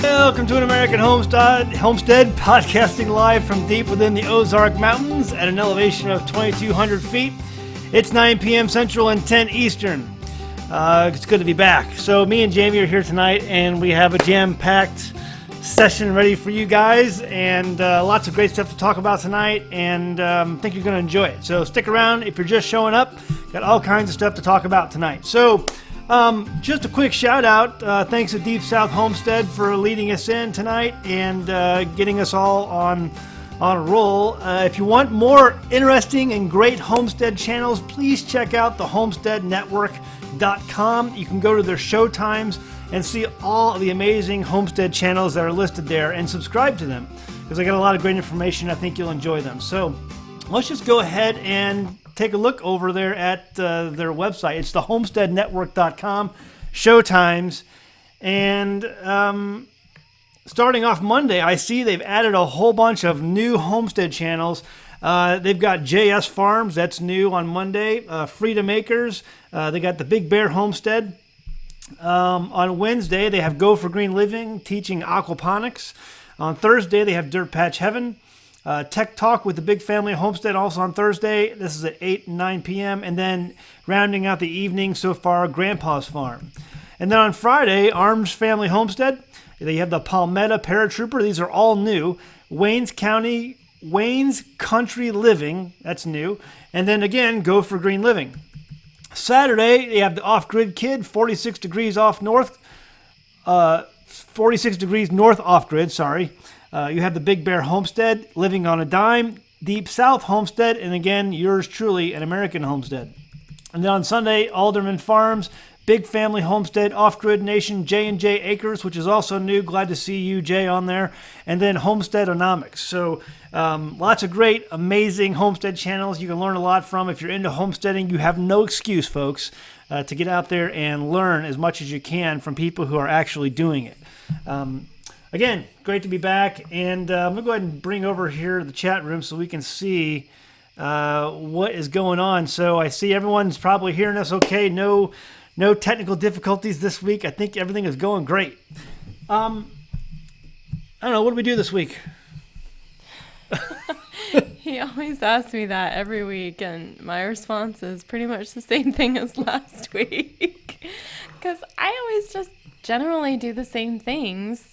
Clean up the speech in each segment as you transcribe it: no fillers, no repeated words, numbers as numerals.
Welcome to an American Homestead podcasting live from deep within the Ozark Mountains at an elevation of 2,200 feet. It's 9 p.m. Central and 10 Eastern. It's good to be back. So me and Jamie are here tonight, and we have a jam-packed session ready for you guys, and lots of great stuff to talk about tonight, and I think you're going to enjoy it. So stick around if you're just showing up. Got all kinds of stuff to talk about tonight. So just a quick shout out. Thanks to Deep South Homestead for leading us in tonight and getting us all on a roll. If you want more interesting and great homestead channels, please check out the homesteadnetwork.com. You can go to their show times and see all of the amazing homestead channels that are listed there and subscribe to them, because I got a lot of great information. I think you'll enjoy them. So let's just go ahead and take a look over there at their website. It's the homesteadnetwork.com, show times. And starting off Monday, I see they've added a whole bunch of new homestead channels. They've got JS Farms, that's new on Monday. Freedom Acres, they got the Big Bear Homestead. On Wednesday, they have Go for Green Living, teaching aquaponics. On Thursday, they have Dirt Patch Heaven. Tech Talk with the Big Family Homestead also on Thursday. This is at 8 and 9 p.m. And then rounding out the evening so far, Grandpa's Farm. And then on Friday, Arms Family Homestead. They have the Palmetto Paratrooper. These are all new. Wayne's Country Living. That's new. And then again, Go for Green Living. Saturday, they have the Off-Grid Kid, 46 degrees north off-grid, sorry. You have the Big Bear Homestead, Living on a Dime, Deep South Homestead, and again, yours truly, an American Homestead. And then on Sunday, Alderman Farms, Big Family Homestead, Off-Grid Nation, J&J Acres, which is also new. Glad to see you, Jay, on there. And then Homesteadonomics. So lots of great, amazing homestead channels you can learn a lot from. If you're into homesteading, you have no excuse, folks, to get out there and learn as much as you can from people who are actually doing it. Again, great to be back. And I'm going to go ahead and bring over here the chat room so we can see what is going on. So I see everyone's probably hearing us okay. No technical difficulties this week. I think everything is going great. I don't know. What do we do this week? He always asks me that every week, and my response is pretty much the same thing as last week. Because I always just generally do the same things,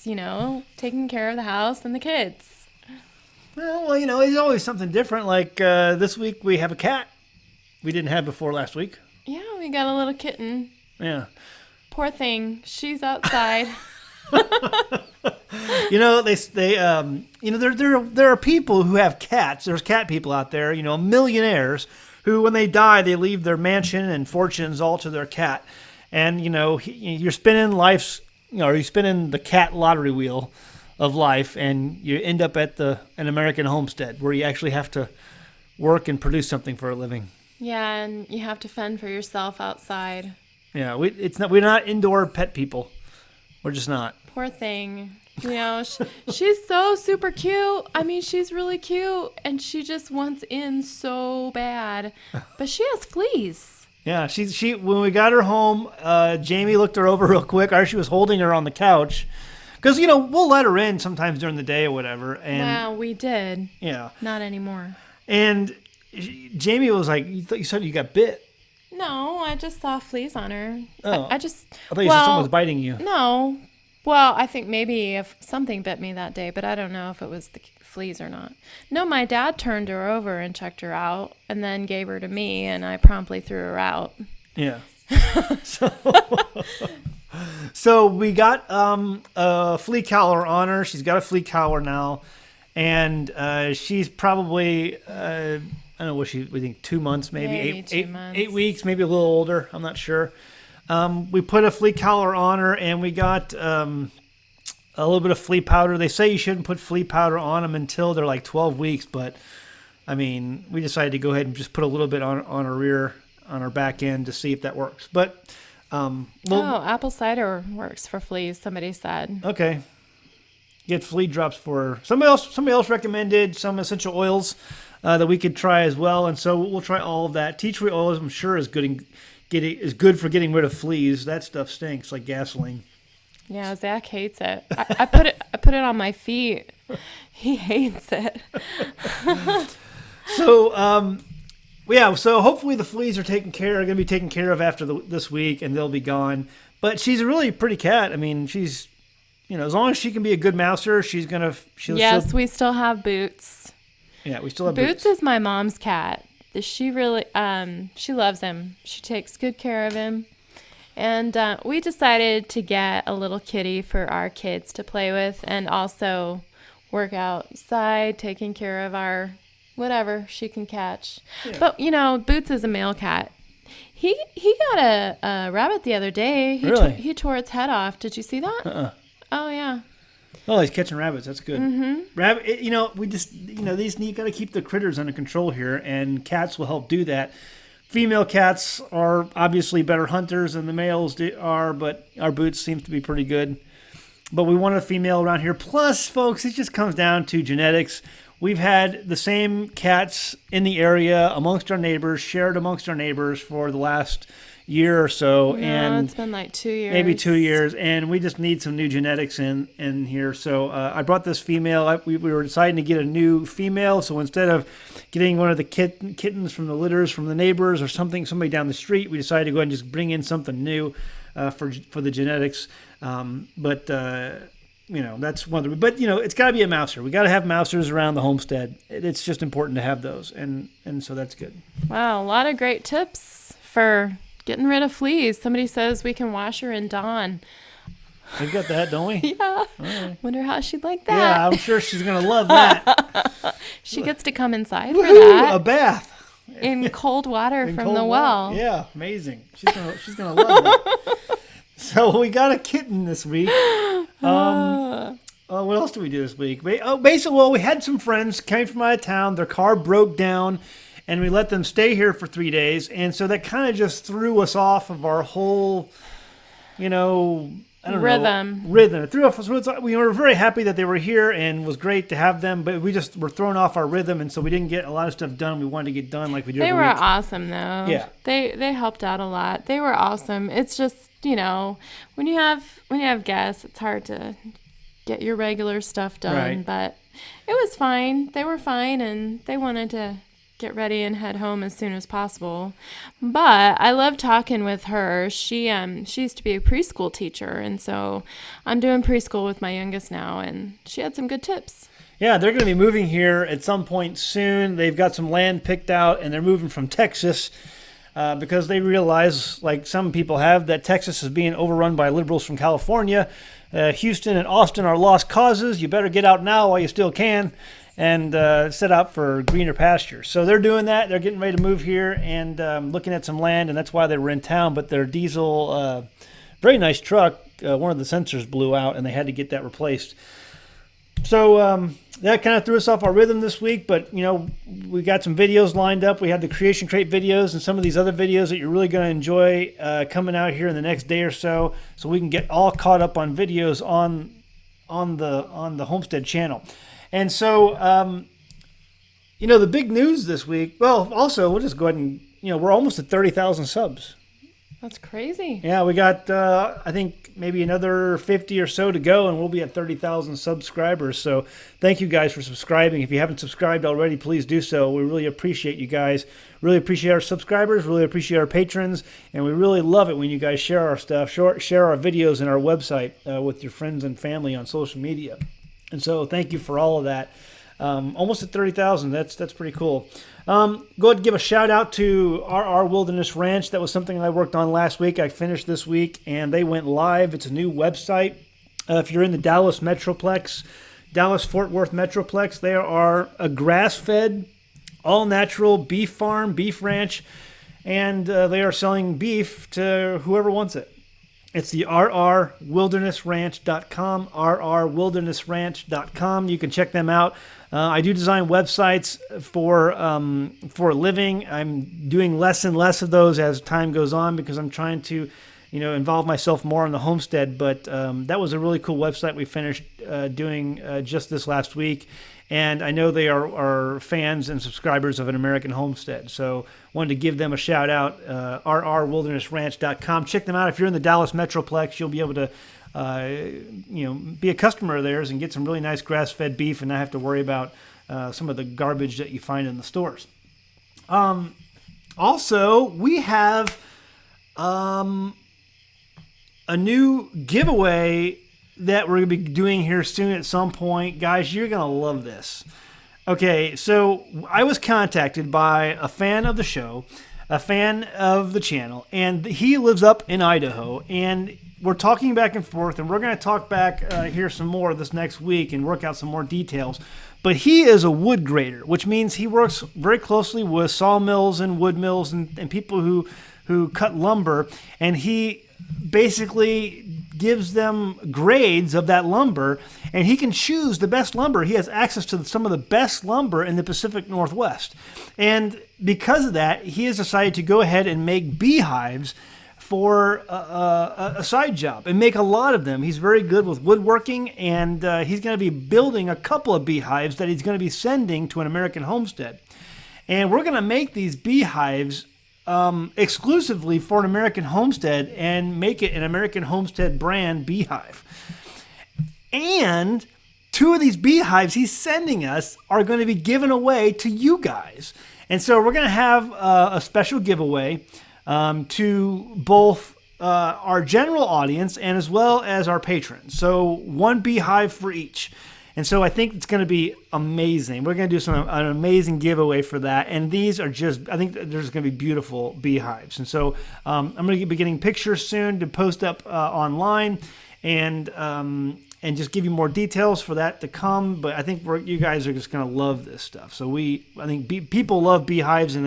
taking care of the house and the kids. Well, there's always something different. Like this week we have a cat we didn't have before last week. Yeah, we got a little kitten. Yeah. Poor thing. She's outside. There are people who have cats. There's cat people out there, millionaires who, when they die, they leave their mansion and fortunes all to their cat. And, you're spinning you're spinning the cat lottery wheel of life, and you end up at an American homestead where you actually have to work and produce something for a living. Yeah, and you have to fend for yourself outside. Yeah, we're not indoor pet people. We're just not. Poor thing. She's so super cute. I mean, she's really cute, and she just wants in so bad. But she has fleas. Yeah, she when we got her home, Jamie looked her over real quick. She was holding her on the couch. Because, we'll let her in sometimes during the day or whatever. And, wow, we did. Yeah. Not anymore. And Jamie was like, you said you got bit. No, I just saw fleas on her. Oh. I thought you said someone was biting you. No. Well, I think maybe if something bit me that day, but I don't know if it was the fleas or not. No, my dad turned her over and checked her out and then gave her to me, and I promptly threw her out. Yeah. So we got a flea collar on her. She's got a flea collar now, and she's probably I don't know we think 2 months, maybe 2 months. 8 weeks, maybe a little older. I'm not sure. We put a flea collar on her, and we got a little bit of flea powder. They say you shouldn't put flea powder on them until they're like 12 weeks, but I mean, we decided to go ahead and just put a little bit on her back end to see if that works. But apple cider works for fleas, somebody said. Okay. Get flea drops for her. Somebody else recommended some essential oils that we could try as well, and so we'll try all of that. Tea tree oil, I'm sure, is good for getting rid of fleas. That stuff stinks like gasoline. Yeah, Zach hates it. I put it on my feet. He hates it. So, so hopefully the fleas are going to be taken care of after this week, and they'll be gone. But she's a really pretty cat. I mean, she's, as long as she can be a good mouser, Yes, we still have Boots. Yeah, we still have Boots. Boots is my mom's cat. She really, she loves him. She takes good care of him. And we decided to get a little kitty for our kids to play with and also work outside, taking care of our whatever she can catch. Yeah. But, Boots is a male cat. He got a rabbit the other day. Really? He tore its head off. Did you see that? Oh, yeah. Oh, he's catching rabbits. That's good. Mm-hmm. Rabbit. We just, you got to keep the critters under control here, and cats will help do that. Female cats are obviously better hunters than the males are, but our Boots seems to be pretty good. But we want a female around here. Plus, folks, it just comes down to genetics. We've had the same cats in the area amongst our neighbors, shared amongst our neighbors for the last year or so. And it's been like 2 years. Maybe 2 years, and we just need some new genetics in here. So I brought this female. We were deciding to get a new female, so instead of getting one of the kittens from the litters from the neighbors or somebody down the street, we decided to go ahead and just bring in something new for the genetics. That's one of the. But it's got to be a mouser. We got to have mousers around the homestead. It's just important to have those, and so that's good. Wow, a lot of great tips for getting rid of fleas. Somebody says we can wash her in Dawn. We got that, don't we? Yeah. Right. Wonder how she'd like that. Yeah, I'm sure she's gonna love that. She gets to come inside for that. A bath in cold water from the well. Yeah, amazing. She's gonna love it. So we got a kitten this week. What else did we do this week? Basically, we had some friends came from out of town. Their car broke down, and we let them stay here for 3 days. And so that kind of just threw us off of our whole, rhythm. It threw off. We were very happy that they were here, and it was great to have them. But we just were thrown off our rhythm, and so we didn't get a lot of stuff done. We wanted to get done like we did. They were week. Awesome, though. Yeah, they helped out a lot. They were awesome. It's just when you have guests, it's hard to get your regular stuff done. Right. But it was fine. They were fine, and they wanted to get ready and head home as soon as possible. But I love talking with her. She used to be a preschool teacher, and so I'm doing preschool with my youngest now, and she had some good tips. Yeah, they're going to be moving here at some point soon. They've got some land picked out, and they're moving from Texas because they realize, like some people have, that Texas is being overrun by liberals from California. Houston and Austin are lost causes. You better get out now while you still can and set out for greener pastures. So they're doing that. They're getting ready to move here and looking at some land, and that's why they were in town. But their diesel, very nice truck, one of the sensors blew out, and they had to get that replaced. So that kind of threw us off our rhythm this week, but we got some videos lined up. We had the Creation Crate videos and some of these other videos that you're really going to enjoy coming out here in the next day or so we can get all caught up on videos on the Homestead channel. And so the big news this week, well, also we'll just go ahead and we're almost at 30,000 subs. That's crazy. Yeah, we got, I think, maybe another 50 or so to go, and we'll be at 30,000 subscribers. So thank you guys for subscribing. If you haven't subscribed already, please do so. We really appreciate you guys. Really appreciate our subscribers. Really appreciate our patrons. And we really love it when you guys share our stuff, share our videos and our website with your friends and family on social media. And so thank you for all of that. Almost at 30,000. That's pretty cool. Go ahead and give a shout out to RR Wilderness Ranch. That was something I worked on last week. I finished this week, and they went live. It's a new website. If you're in the Dallas Metroplex, Dallas-Fort Worth Metroplex, they are a grass-fed, all-natural beef farm, beef ranch, and they are selling beef to whoever wants it. It's the rrwildernessranch.com, rrwildernessranch.com. You can check them out. I do design websites for a living. I'm doing less and less of those as time goes on because I'm trying to, involve myself more in the homestead. But that was a really cool website we finished doing just this last week. And I know they are fans and subscribers of An American Homestead. So wanted to give them a shout out, rrwildernessranch.com. Check them out. If you're in the Dallas Metroplex, you'll be able to be a customer of theirs and get some really nice grass-fed beef and not have to worry about some of the garbage that you find in the stores. Also, we have a new giveaway that we're going to be doing here soon at some point. Guys, you're going to love this. Okay, so I was contacted by a fan of the show, a fan of the channel, and he lives up in Idaho, and we're talking back and forth, and we're going to talk back here some more this next week and work out some more details. But he is a wood grader, which means he works very closely with sawmills and wood mills and people who cut lumber, and he basically gives them grades of that lumber, and he can choose the best lumber. He has access to some of the best lumber in the Pacific Northwest. And because of that, he has decided to go ahead and make beehives for a side job and make a lot of them. He's very good with woodworking, and he's going to be building a couple of beehives that he's going to be sending to an American Homestead. And we're going to make these beehives exclusively for an American Homestead and make it an American Homestead brand beehive. And 2 of these beehives he's sending us are going to be given away to you guys. And so we're going to have a special giveaway to both our general audience and as well as our patrons. So 1 beehive for each. And so I think it's going to be amazing. We're going to do an amazing giveaway for that. And these are I think there's going to be beautiful beehives. And so I'm going to be getting pictures soon to post up online and just give you more details for that to come. But I think you guys are just going to love this stuff. So I think people love beehives, and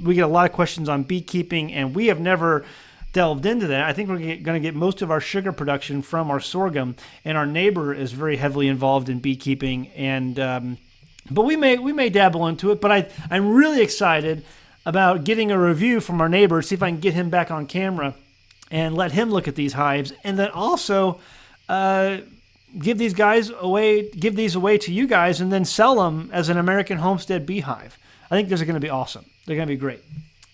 we get a lot of questions on beekeeping, and we have never delved into that. I think we're going to get most of our sugar production from our sorghum, and our neighbor is very heavily involved in beekeeping, and but we may dabble into it. But I'm really excited about getting a review from our neighbor, see if I can get him back on camera and let him look at these hives, and then also give these away to you guys, and then sell them as an American Homestead beehive. I think those are going to be awesome. They're going to be great.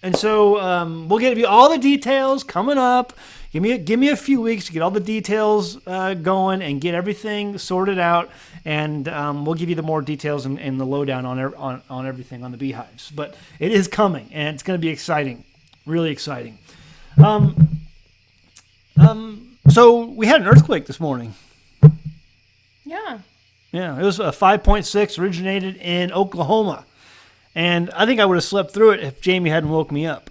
And so we'll get you all the details coming up. Give me a few weeks to get all the details going and get everything sorted out, and we'll give you the more details and the lowdown on everything on the beehives. But it is coming, and it's going to be exciting, really exciting. So we had an earthquake this morning. Yeah. Yeah, it was a 5.6, originated in Oklahoma. And I think I would have slept through it if Jamie hadn't woke me up.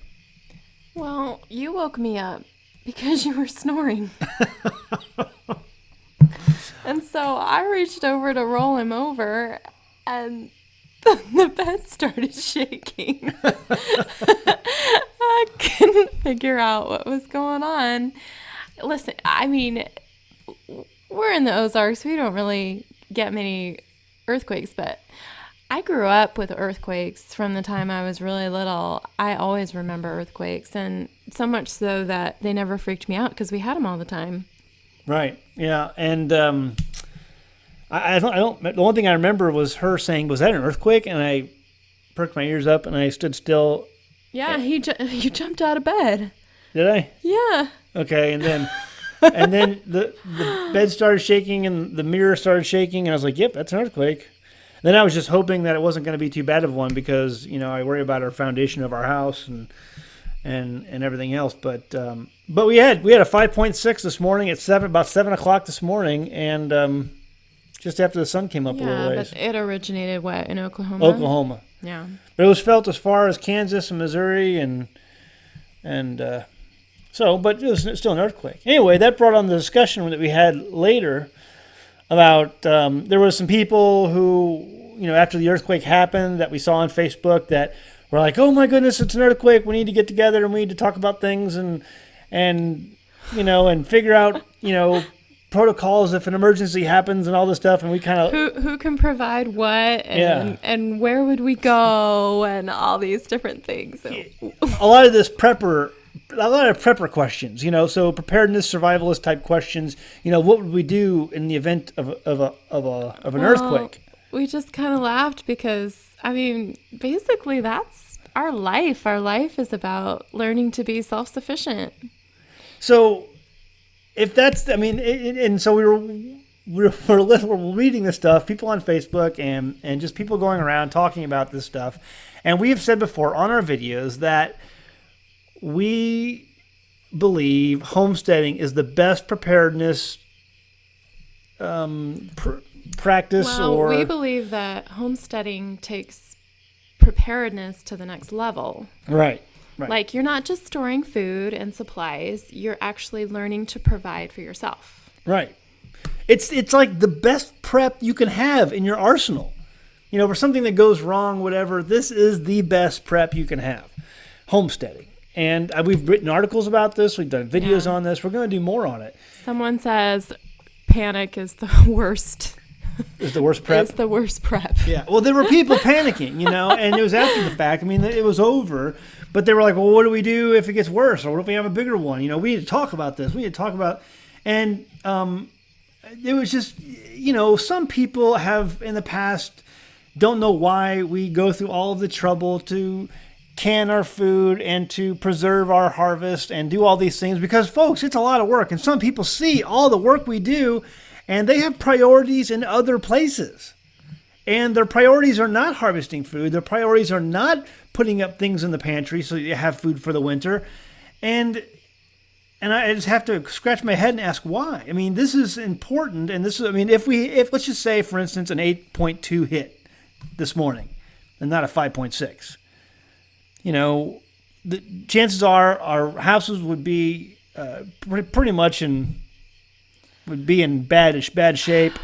Well, you woke me up because you were snoring. And so I reached over to roll him over, and the bed started shaking. I couldn't figure out what was going on. Listen, I mean, we're in the Ozarks. We don't really get many earthquakes, but I grew up with earthquakes from the time I was really little. I always remember earthquakes, and so much so that they never freaked me out because we had them all the time. Right. Yeah. And I don't. The only thing I remember was her saying, "Was that an earthquake?" And I perked my ears up and I stood still. Yeah, you jumped out of bed. Did I? Yeah. Okay, and then the bed started shaking and the mirror started shaking, and I was like, "Yep, that's an earthquake." Then I was just hoping that it wasn't going to be too bad of one because, I worry about our foundation of our house and everything else. But we had a 5.6 this morning at about 7 o'clock this morning, and just after the sun came up a little ways. Yeah, but it originated in Oklahoma? Oklahoma. Yeah. But it was felt as far as Kansas and Missouri but it was still an earthquake. Anyway, that brought on the discussion that we had later about there were some people who, after the earthquake happened that we saw on Facebook that were like, "Oh my goodness, it's an earthquake. We need to get together and we need to talk about things and figure out, protocols if an emergency happens and all this stuff." And we kind of who can provide what and where would we go and all these different things. So. A lot of prepper questions, so preparedness, survivalist type questions. What would we do in the event of an earthquake? We just kind of laughed because, basically that's our life. Our life is about learning to be self-sufficient. So if that's, I mean, and so we're reading this stuff, people on Facebook and just people going around talking about this stuff. And we have said before on our videos that we believe homesteading is the best preparedness practice. We believe that homesteading takes preparedness to the next level. Right. Like, you're not just storing food and supplies, you're actually learning to provide for yourself. Right. It's like the best prep you can have in your arsenal. You know, for something that goes wrong, whatever, this is the best prep you can have. Homesteading. And we've written articles about this. We've done videos on this. We're going to do more on it. Someone says panic is the worst. Is the worst prep? It's the worst prep. Yeah. Well, there were people panicking, you know, and it was after the fact. I mean, it was over. But they were like, well, what do we do if it gets worse? Or what if we have a bigger one? You know, we need to talk about this. We need to talk about... And it was just, you know, some people have in the past don't know why we go through all of the trouble to can our food and to preserve our harvest and do all these things. Because, folks, it's a lot of work. And some people see all the work we do and they have priorities in other places. And their priorities are not harvesting food. Their priorities are not putting up things in the pantry so you have food for the winter. And I just have to scratch my head and ask why. I mean, this is important. And this is, I mean, if let's just say, for instance, an 8.2 hit this morning and not a 5.6, you know, the chances are our houses would be pretty much would be in bad shape.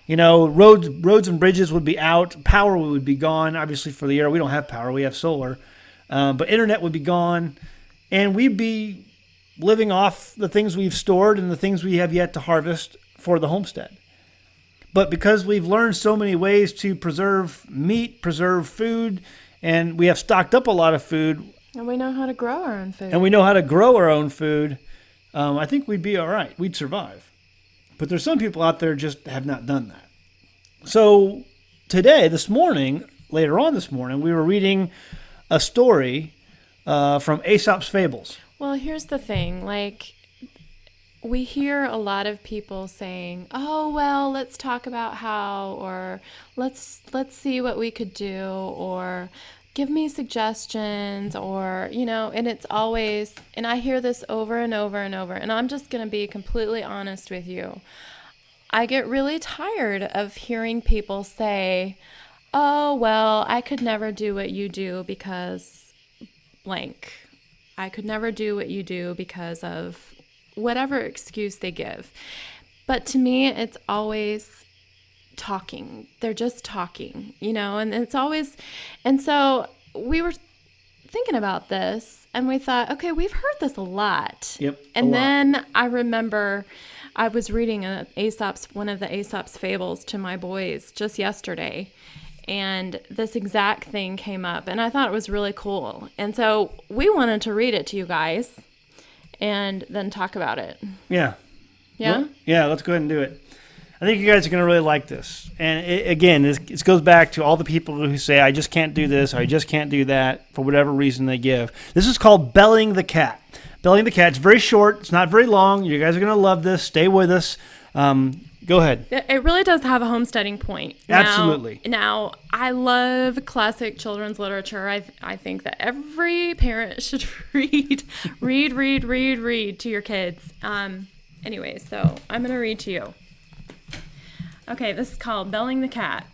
You know, roads and bridges would be out. Power would be gone, obviously, for the year. We don't have power. We have solar. But internet would be gone. And we'd be living off the things we've stored and the things we have yet to harvest for the homestead. But because we've learned so many ways to preserve meat, preserve food, and we have stocked up a lot of food. And we know how to grow our own food. I think we'd be all right. We'd survive. But there's some people out there just have not done that. So later on this morning, we were reading a story from Aesop's Fables. Well, here's the thing. Like, we hear a lot of people saying, oh, well, let's talk about how, or let's see what we could do, or give me suggestions, or, you know, and it's always, and I hear this over and over and over, and I'm just going to be completely honest with you. I get really tired of hearing people say, oh, well, I could never do what you do because blank. I could never do what you do because of whatever excuse they give. But to me, it's always talking. They're just talking, you know, and it's always, and so we were thinking about this and we thought, okay, we've heard this a lot. Yep. And then I remember I was reading one of the Aesop's Fables to my boys just yesterday. And this exact thing came up, and I thought it was really cool. And so we wanted to read it to you guys and then talk about it. Yeah. Yeah? Well, yeah, let's go ahead and do it. I think you guys are going to really like this. And it goes back to all the people who say, I just can't do this, or I just can't do that, for whatever reason they give. This is called Belling the Cat. Belling the Cat. It's very short. It's not very long. You guys are going to love this. Stay with us. Go ahead. It really does have a homesteading point. Absolutely. Now, I love classic children's literature. I think that every parent should read to your kids. Anyway, so I'm going to read to you. Okay, this is called Belling the Cat.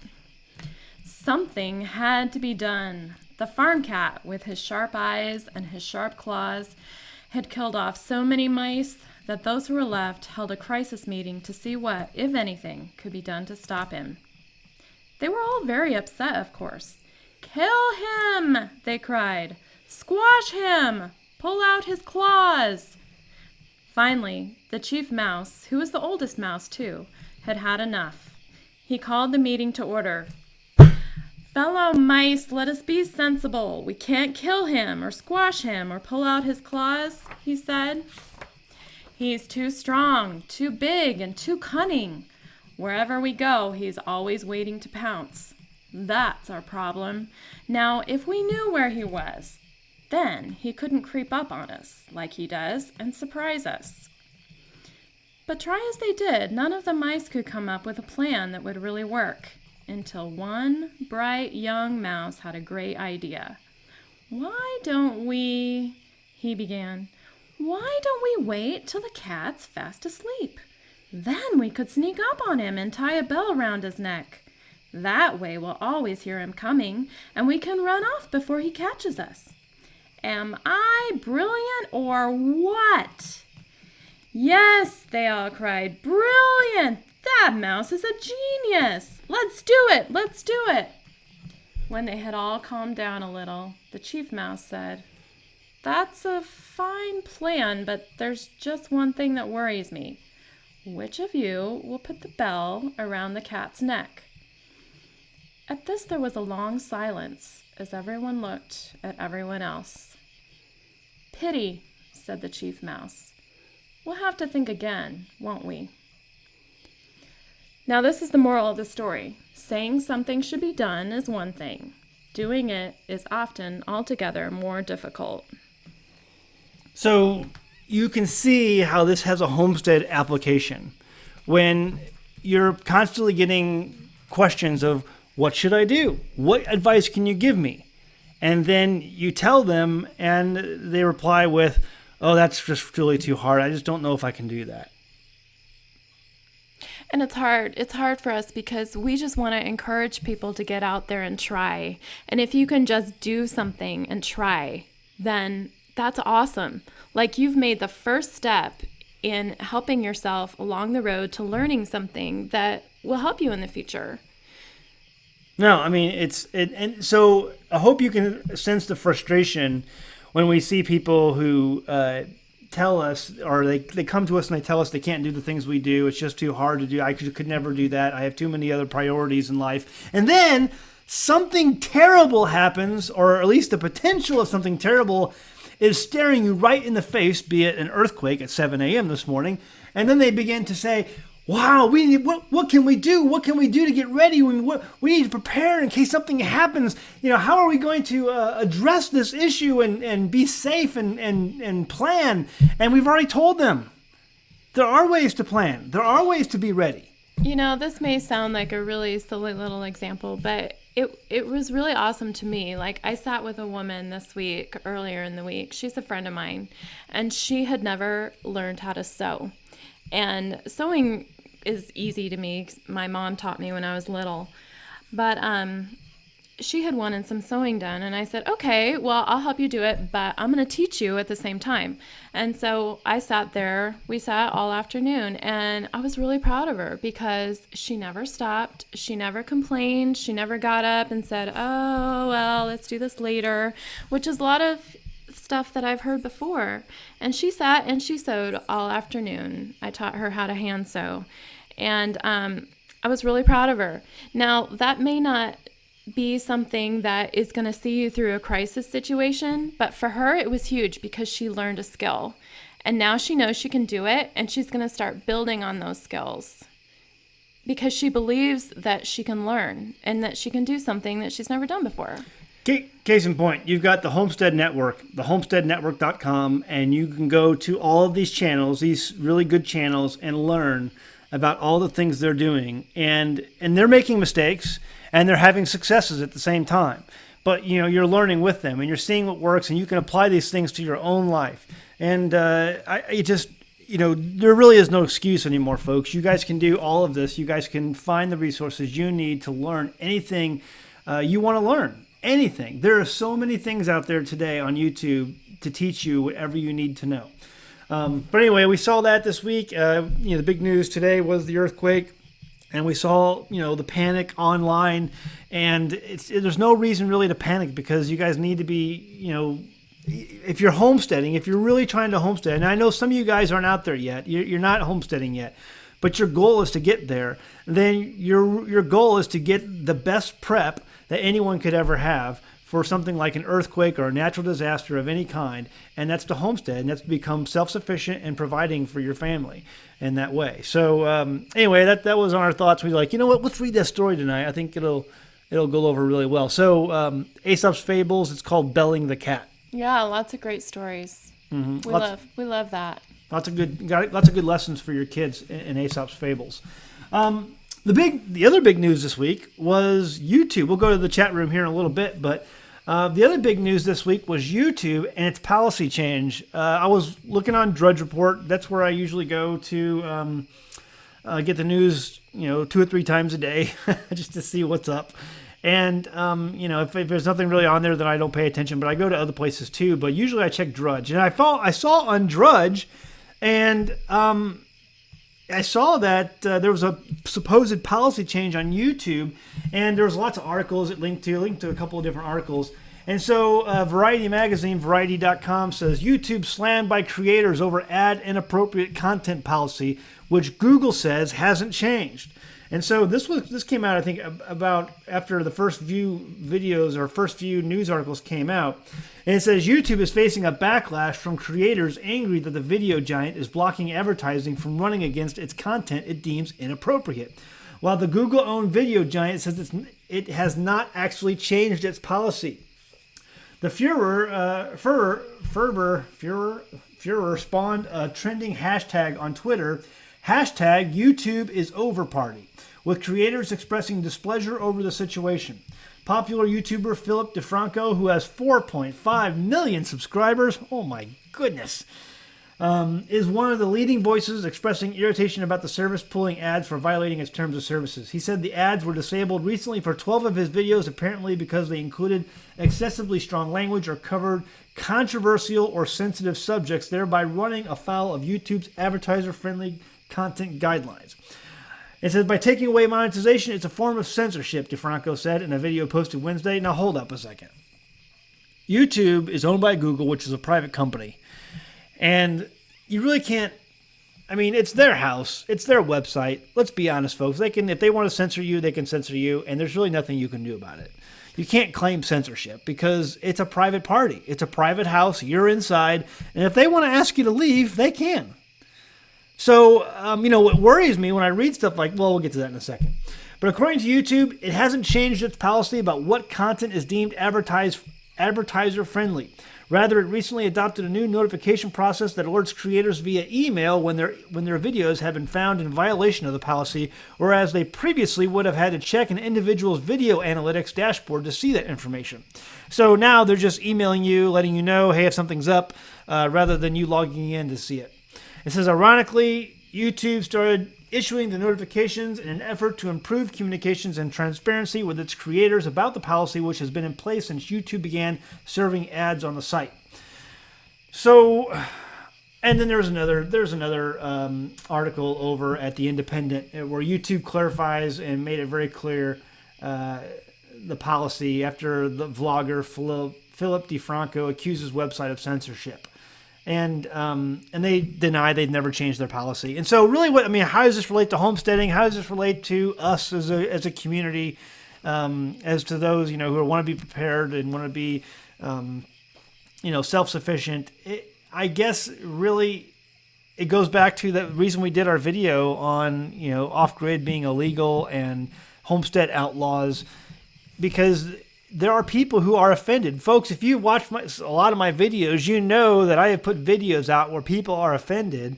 Something had to be done. The farm cat, with his sharp eyes and his sharp claws, had killed off so many mice that those who were left held a crisis meeting to see what, if anything, could be done to stop him. They were all very upset, of course. "Kill him!" they cried. "Squash him! Pull out his claws!" Finally, the chief mouse, who was the oldest mouse too, had had enough. He called the meeting to order. "Fellow mice, let us be sensible. We can't kill him or squash him or pull out his claws," he said. "He's too strong, too big, and too cunning. Wherever we go, he's always waiting to pounce. That's our problem. Now, if we knew where he was, then he couldn't creep up on us like he does and surprise us." But try as they did, none of the mice could come up with a plan that would really work, until one bright young mouse had a great idea. "Why don't we," he began, "why don't we wait till the cat's fast asleep? Then we could sneak up on him and tie a bell around his neck. That way we'll always hear him coming, and we can run off before he catches us. Am I brilliant or what?" "Yes," they all cried, "brilliant! That mouse is a genius! Let's do it! Let's do it!" When they had all calmed down a little, the chief mouse said, "That's a fine plan, but there's just one thing that worries me. Which of you will put the bell around the cat's neck?" At this there was a long silence as everyone looked at everyone else. "Pity," said the chief mouse. "We'll have to think again, won't we?" Now this is the moral of the story. Saying something should be done is one thing. Doing it is often altogether more difficult. So you can see how this has a homestead application. When you're constantly getting questions of, what should I do? What advice can you give me? And then you tell them and they reply with, "Oh, that's just really too hard. I just don't know if I can do that." And it's hard. It's hard for us because we just want to encourage people to get out there and try. And if you can just do something and try, then that's awesome. Like you've made the first step in helping yourself along the road to learning something that will help you in the future. No, I mean, and so I hope you can sense the frustration when we see people who tell us, or they come to us and they tell us they can't do the things we do. It's just too hard to do. I could never do that. I have too many other priorities in life. And then something terrible happens, or at least the potential of something terrible is staring you right in the face, be it an earthquake at 7 a.m. this morning. And then they begin to say, "Wow, what can we do? What can we do to get ready? We need to prepare in case something happens. How are we going to address this issue and be safe and plan?" And we've already told them there are ways to plan. There are ways to be ready. This may sound like a really silly little example, but it was really awesome to me. Like, I sat with a woman this week, earlier in the week. She's a friend of mine, and she had never learned how to sew. And sewing is easy to me. My mom taught me when I was little. But she had wanted some sewing done, and I said, "Okay, well, I'll help you do it, but I'm going to teach you at the same time." And so I sat there. We sat all afternoon, and I was really proud of her because she never stopped. She never complained. She never got up and said, "Oh, well, let's do this later," which is a lot of stuff that I've heard before. And she sat and she sewed all afternoon. I taught her how to hand sew, and I was really proud of her. Now, that may not be something that is going to see you through a crisis situation, but for her it was huge because she learned a skill, and now she knows she can do it, and she's going to start building on those skills because she believes that she can learn and that she can do something that she's never done before. Case in point, you've got the Homestead Network, thehomesteadnetwork.com, and you can go to all of these channels, these really good channels, and learn about all the things they're doing. And they're making mistakes, and they're having successes at the same time. But, you're learning with them, and you're seeing what works, and you can apply these things to your own life. And there really is no excuse anymore, folks. You guys can do all of this. You guys can find the resources you need to learn anything you want to learn. Anything. There are so many things out there today on YouTube to teach you whatever you need to know. But anyway, we saw that this week. The big news today was the earthquake, and we saw, the panic online. And there's no reason really to panic because you guys need to be, if you're homesteading, if you're really trying to homestead, and I know some of you guys aren't out there yet. You're not homesteading yet, but your goal is to get there. Then your goal is to get the best prep that anyone could ever have for something like an earthquake or a natural disaster of any kind, and that's to homestead, and that's to become self-sufficient and providing for your family in that way. So anyway, that was on our thoughts. We were like, let's read that story tonight. I think it'll go over really well. So Aesop's Fables, it's called Belling the Cat. Yeah, lots of great stories. Mm-hmm. We love that. Lots of good lessons for your kids in Aesop's Fables. The other big news this week was YouTube. We'll go to the chat room here in a little bit, but the other big news this week was YouTube and its policy change. I was looking on Drudge Report. That's where I usually go to get the news, 2 or 3 times a day, just to see what's up. And, if there's nothing really on there, then I don't pay attention. But I go to other places too. But usually I check Drudge. And I saw on Drudge, and I saw that there was a supposed policy change on YouTube. And there was lots of articles it linked to a couple of different articles. And so Variety Magazine, Variety.com, says YouTube slammed by creators over ad inappropriate content policy, which Google says hasn't changed. And so this came out, I think, about after the first few videos or first few news articles came out. And it says YouTube is facing a backlash from creators angry that the video giant is blocking advertising from running against its content it deems inappropriate. While the Google-owned video giant says it has not actually changed its policy. The furor spawned a trending hashtag on Twitter, hashtag YouTube is over party, with creators expressing displeasure over the situation. Popular YouTuber Philip DeFranco, who has 4.5 million subscribers, oh my goodness, is one of the leading voices expressing irritation about the service pulling ads for violating its terms of services. He said the ads were disabled recently for 12 of his videos, apparently because they included excessively strong language or covered controversial or sensitive subjects, thereby running afoul of YouTube's advertiser-friendly content guidelines. It says, by taking away monetization, it's a form of censorship, DeFranco said in a video posted Wednesday. Now, hold up a second. YouTube is owned by Google, which is a private company. And you really can't, it's their house. It's their website. Let's be honest, folks. If they want to censor you, they can censor you, and there's really nothing you can do about it. You can't claim censorship because it's a private party. It's a private house. You're inside. And if they want to ask you to leave, they can. So, what worries me when I read stuff like, well, we'll get to that in a second. But according to YouTube, it hasn't changed its policy about what content is deemed advertiser-friendly. Rather, it recently adopted a new notification process that alerts creators via email when their videos have been found in violation of the policy, whereas they previously would have had to check an individual's video analytics dashboard to see that information. So now they're just emailing you, letting you know, hey, if something's up, rather than you logging in to see it. It says, ironically, YouTube started issuing the notifications in an effort to improve communications and transparency with its creators about the policy, which has been in place since YouTube began serving ads on the site. So, and then there's another article over at The Independent where YouTube clarifies and made it very clear the policy after the vlogger Philip DeFranco accused his website of censorship. And they deny they've never changed their policy. And so really how does this relate to homesteading? How does this relate to us as a community, as to those, who want to be prepared and want to be, self-sufficient? I guess really it goes back to the reason we did our video on, off-grid being illegal and homestead outlaws, because there are people who are offended. Folks, if you watch a lot of my videos, you know that I have put videos out where people are offended.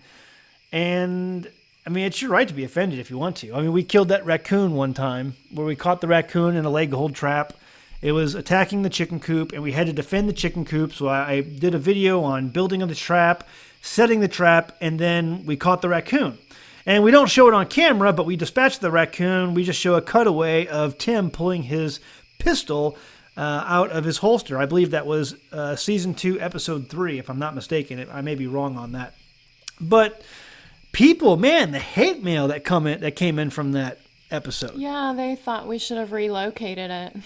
And, it's your right to be offended if you want to. We killed that raccoon one time where we caught the raccoon in a leg hold trap. It was attacking the chicken coop, and we had to defend the chicken coop. So I did a video on building of the trap, setting the trap, and then we caught the raccoon. And we don't show it on camera, but we dispatched the raccoon. We just show a cutaway of Tim pulling his pistol out of his holster. I believe that was season 2, episode 3, if I'm not mistaken. I may be wrong on that. But people, man, the hate mail that came in from that episode. Yeah, they thought we should have relocated it.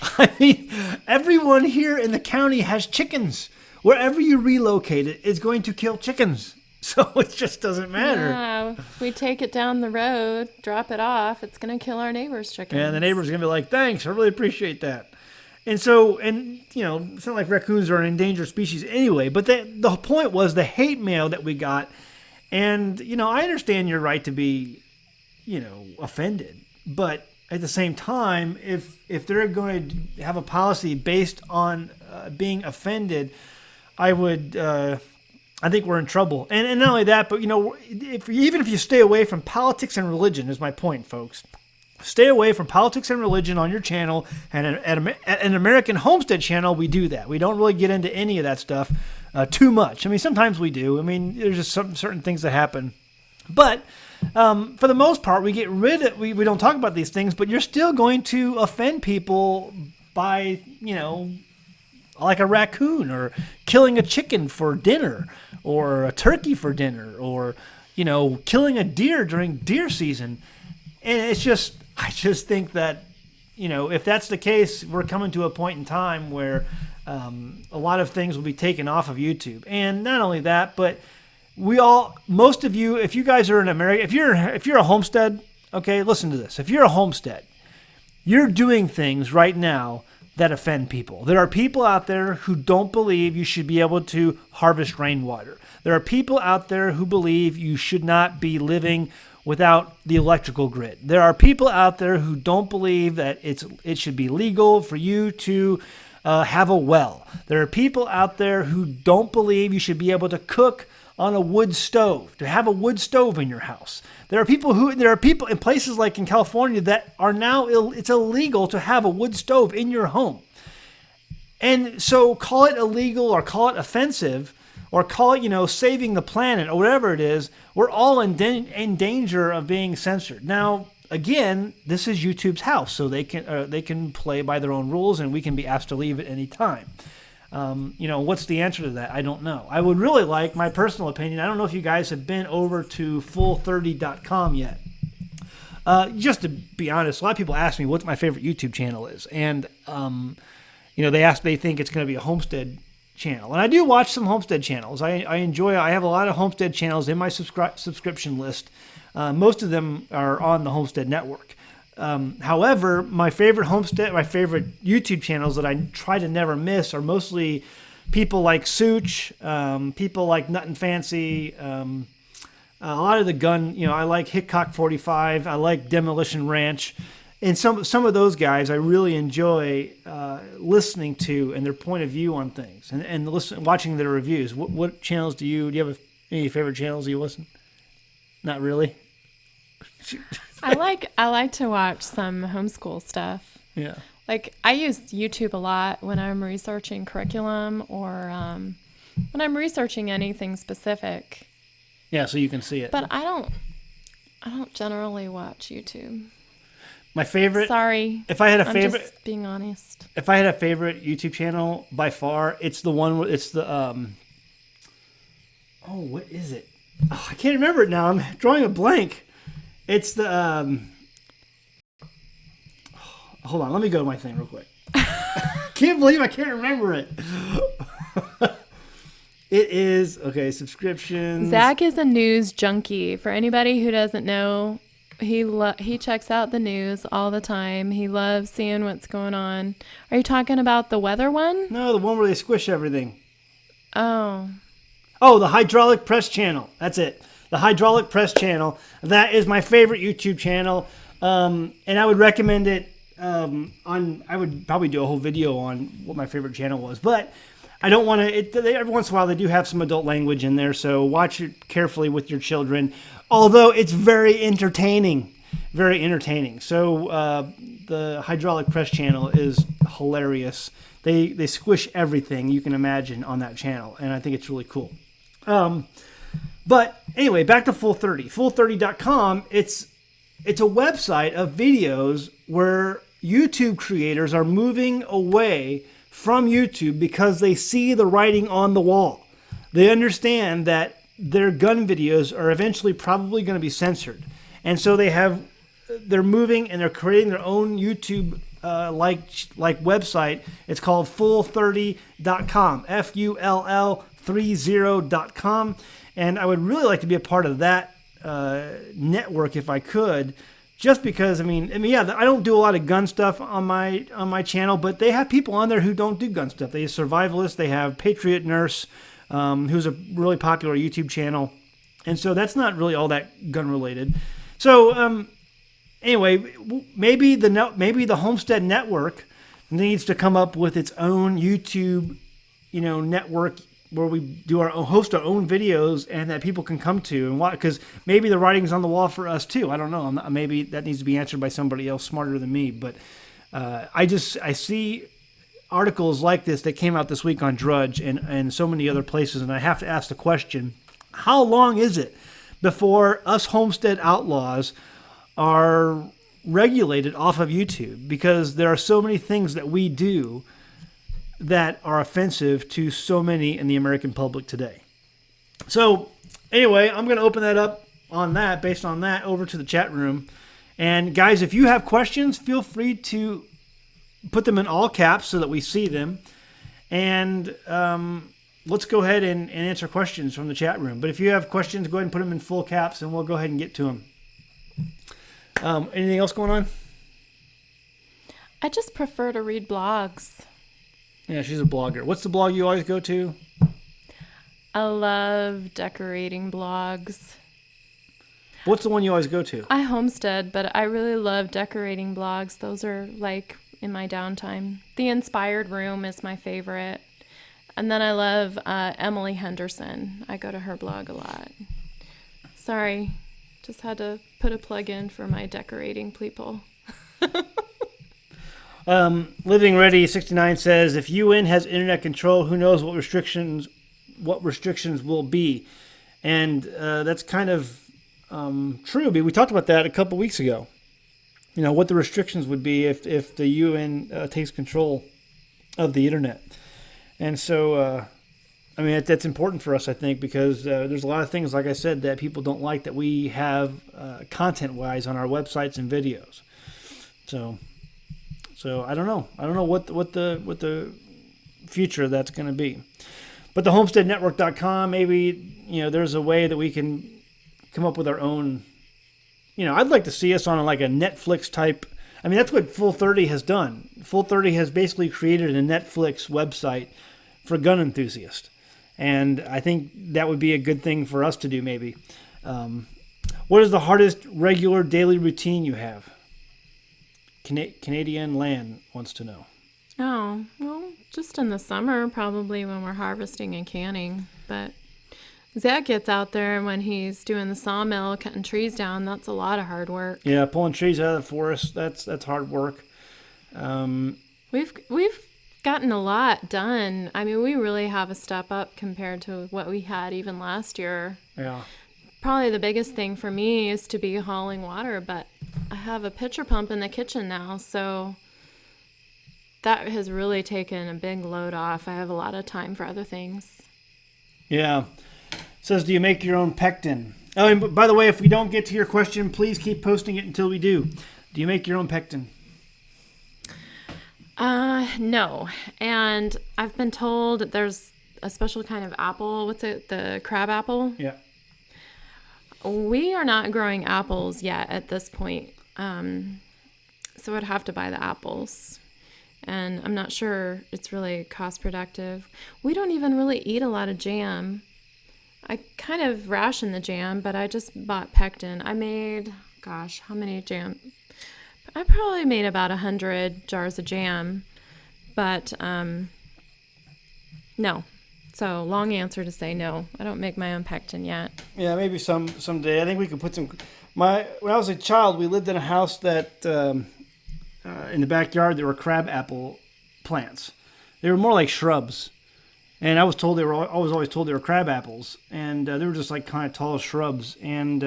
Everyone here in the county has chickens. Wherever you relocate it, it's going to kill chickens. So it just doesn't matter. Yeah, if we take it down the road, drop it off, it's going to kill our neighbor's chickens. And the neighbor's going to be like, thanks, I really appreciate that. And so, it's not like raccoons are an endangered species anyway, but the point was the hate mail that we got. And, I understand your right to be, offended. But at the same time, if they're going to have a policy based on being offended, I would I think we're in trouble. And not only that, but even if you stay away from politics and religion, is my point, folks. Stay away from politics and religion on your channel. And at an American Homestead channel, we do that. We don't really get into any of that stuff too much. I mean, sometimes we do. I mean, there's just certain things that happen. But for the most part, we don't talk about these things, but you're still going to offend people by, like a raccoon or killing a chicken for dinner or a turkey for dinner or, killing a deer during deer season. And I just think that, if that's the case, we're coming to a point in time where a lot of things will be taken off of YouTube. And not only that, but most of you, if you guys are in America, if you're a homestead, okay, listen to this. If you're a homestead, you're doing things right now that offend people. There are people out there who don't believe you should be able to harvest rainwater. There are people out there who believe you should not be living without the electrical grid. There are people out there who don't believe that it should be legal for you to have a well. There are people out there who don't believe you should be able to cook on a wood stove, to have a wood stove in your house. There are people in places like in California that are now it's illegal to have a wood stove in your home. And so call it illegal or call it offensive or call it, saving the planet or whatever it is, we're all in danger of being censored. Now, again, this is YouTube's house, so they can play by their own rules and we can be asked to leave at any time. What's the answer to that? I don't know. I would really like, my personal opinion, I don't know if you guys have been over to full30.com yet. Just to be honest, a lot of people ask me what my favorite YouTube channel is. And, they think it's going to be a homestead channel. And I do watch some homestead channels. I have a lot of homestead channels in my subscription list. Most of them are on the Homestead Network. However, my favorite YouTube channels that I try to never miss are mostly people like Such, people like Nut and Fancy, a lot of the gun, I like Hickok 45, I like Demolition Ranch, and some of those guys I really enjoy listening to and their point of view on things and watching their reviews. What channels do you have any favorite channels you listen? Not really. I like to watch some homeschool stuff. Yeah. Like I use YouTube a lot when I'm researching curriculum or when I'm researching anything specific. Yeah, so you can see it. But I don't generally watch YouTube. My favorite. Sorry. If I had a I'm favorite, just being honest. If I had a favorite YouTube channel by far, it's the one. It's the Oh, what is it? Oh, I can't remember it now. I'm drawing a blank. It's the hold on, let me go to my thing real quick. Can't believe I can't remember it. It is subscriptions. Zach is a news junkie. For anybody who doesn't know, he checks out the news all the time. He loves seeing what's going on. Are you talking about the weather one? No, the one where they squish everything. Oh, the hydraulic press channel. That's it. The hydraulic press channel. That is my favorite YouTube channel, and I would recommend it. I would probably do a whole video on what my favorite channel was, but I don't want to. Every once in a while, they do have some adult language in there, so watch it carefully with your children. Although it's very entertaining, very entertaining. So the hydraulic press channel is hilarious. They squish everything you can imagine on that channel, and I think it's really cool. But anyway, back to Full30. Full30.com, it's a website of videos where YouTube creators are moving away from YouTube because they see the writing on the wall. They understand that their gun videos are eventually probably going to be censored. And so they're moving and they're creating their own YouTube like website. It's called Full30.com, FULL30.com. And I would really like to be a part of that network if I could, just because I don't do a lot of gun stuff on my channel, but they have people on there who don't do gun stuff. They have survivalists. They have Patriot Nurse, who's a really popular YouTube channel, and so that's not really all that gun related. So anyway, maybe the Homestead Network needs to come up with its own YouTube, network where we do host our own videos and that people can come to and watch, because maybe the writing's on the wall for us too. I don't know. Maybe that needs to be answered by somebody else smarter than me. But I see articles like this that came out this week on Drudge and so many other places, and I have to ask the question: how long is it before us homestead outlaws are regulated off of YouTube? Because there are so many things that we do that are offensive to so many in the American public today. So anyway, I'm going to open that up on that, based on that, over to the chat room. And guys, if you have questions, feel free to put them in all caps so that we see them. And let's go ahead and answer questions from the chat room. But if you have questions, go ahead and put them in full caps and we'll go ahead and get to them. Anything else going on? I just prefer to read blogs. Yeah, she's a blogger. What's the blog you always go to? I love decorating blogs. What's the one you always go to? I homestead, but I really love decorating blogs. Those are like in my downtime. The Inspired Room is my favorite. And then I love Emily Henderson. I go to her blog a lot. Sorry, just had to put a plug in for my decorating people. Living Ready 69 says, if UN has internet control, who knows what restrictions will be. And that's kind of true. But we talked about that a couple weeks ago. You know, what the restrictions would be if the UN takes control of the internet. And so, I mean, that's important for us, I think, because there's a lot of things, like I said, that people don't like that we have content-wise on our websites and videos. So I don't know. I don't know what the future of that's going to be. But the homesteadnetwork.com, maybe, there's a way that we can come up with our own. I'd like to see us on like a Netflix type. I mean, that's what Full 30 has done. Full 30 has basically created a Netflix website for gun enthusiasts. And I think that would be a good thing for us to do, maybe. What is the hardest regular daily routine you have? Canadian Land wants to know. Oh, well, just in the summer, probably when we're harvesting and canning. But Zach gets out there when he's doing the sawmill, cutting trees down. That's a lot of hard work. Yeah, pulling trees out of the forest, that's hard work. We've gotten a lot done. I mean, we really have a step up compared to what we had even last year. Yeah. Probably the biggest thing for me is to be hauling water, but I have a pitcher pump in the kitchen now, so that has really taken a big load off. I have a lot of time for other things. Yeah. It says, do you make your own pectin? Oh, and by the way, if we don't get to your question, please keep posting it until we do. Do you make your own pectin? No. And I've been told there's a special kind of apple. What's it? The crab apple? Yeah. We are not growing apples yet at this point. So I'd have to buy the apples. And I'm not sure it's really cost productive. We don't even really eat a lot of jam. I kind of ration the jam, but I just bought pectin. I made, how many jam? I probably made about 100 jars of jam, but no. So long answer to say no. I don't make my own pectin yet. Yeah, maybe someday. I think we could put some. When I was a child, we lived in a house that in the backyard there were crab apple plants. They were more like shrubs, and I was told they were. I was always told they were crab apples, and they were just like kind of tall shrubs. And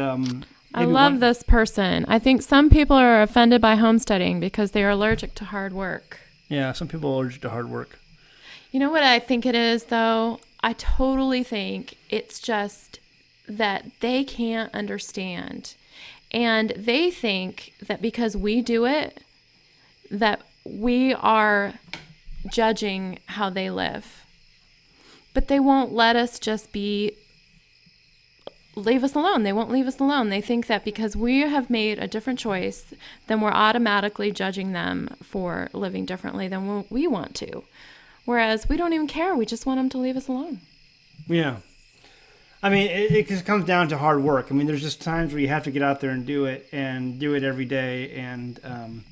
I love this person. I think some people are offended by homesteading because they are allergic to hard work. Yeah, some people are allergic to hard work. You know what I think it is, though? I totally think it's just that they can't understand. And they think that because we do it, that we are judging how they live. But they won't let us just leave us alone. They won't leave us alone. They think that because we have made a different choice, then we're automatically judging them for living differently than we want to. Whereas we don't even care. We just want them to leave us alone. Yeah. I mean, it just comes down to hard work. I mean, there's just times where you have to get out there and do it every day. And,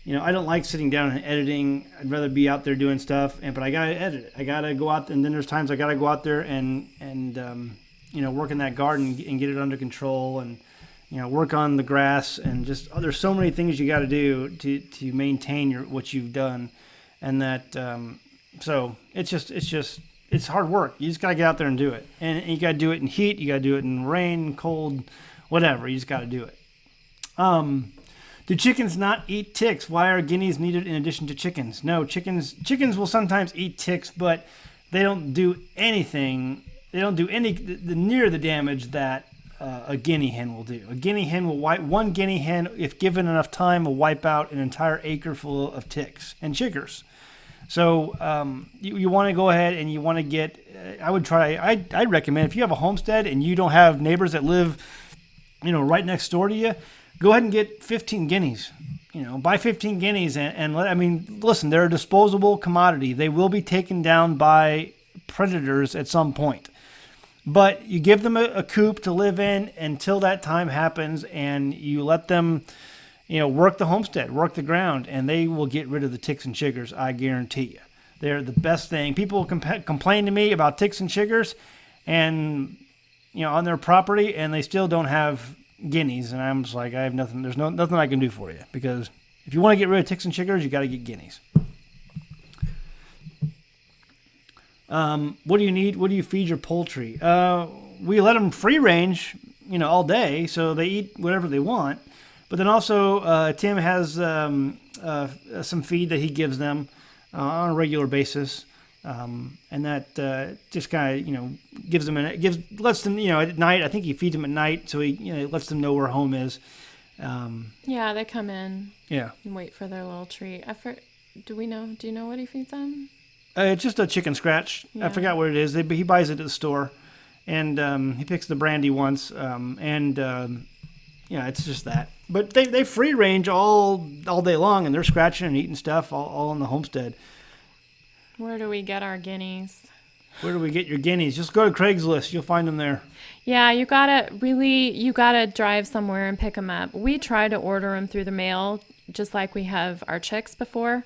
I don't like sitting down and editing. I'd rather be out there doing stuff, but I gotta edit it. I gotta go out, and then there's times I gotta go out there and work in that garden and get it under control, and work on the grass, and just there's so many things you got to do to maintain what you've done, and that so it's hard work. You just gotta get out there and do it, and you gotta do it in heat, you gotta do it in rain, cold, whatever. You just gotta do it. Do chickens not eat ticks? Why are guineas needed in addition to chickens? No, chickens will sometimes eat ticks, but they don't do anything. They don't do near the damage that a guinea hen will do. A guinea hen one guinea hen, if given enough time, will wipe out an entire acre full of ticks and chiggers. So you want to go ahead and you want to get. I'd recommend, if you have a homestead and you don't have neighbors that live, right next door to you, go ahead and get 15 guineas. Buy 15 guineas listen, they're a disposable commodity. They will be taken down by predators at some point. But you give them a coop to live in until that time happens, and you let them, work the homestead, work the ground, and they will get rid of the ticks and chiggers, I guarantee you. They're the best thing. People complain to me about ticks and chiggers and, on their property, and they still don't have guineas, and I'm just like, I have nothing. There's nothing I can do for you, because if you want to get rid of ticks and chiggers, you got to get guineas. What do you need? What do you feed your poultry? We let them free range, all day, so they eat whatever they want. But then also, Tim has some feed that he gives them on a regular basis, and that just kind of gives them lets them at night. I think he feeds them at night, so he lets them know where home is. Yeah, they come in. Yeah. And wait for their little treat. Do you know what he feeds them? It's just a chicken scratch. Yeah. I forgot what it is. He buys it at the store, and he picks the brandy once, it's just that. But they free range all day long, and they're scratching and eating stuff all in the homestead. Where do we get our guineas? Where do we get your guineas? Just go to Craigslist. You'll find them there. Yeah, you gotta drive somewhere and pick them up. We try to order them through the mail, just like we have our chicks before,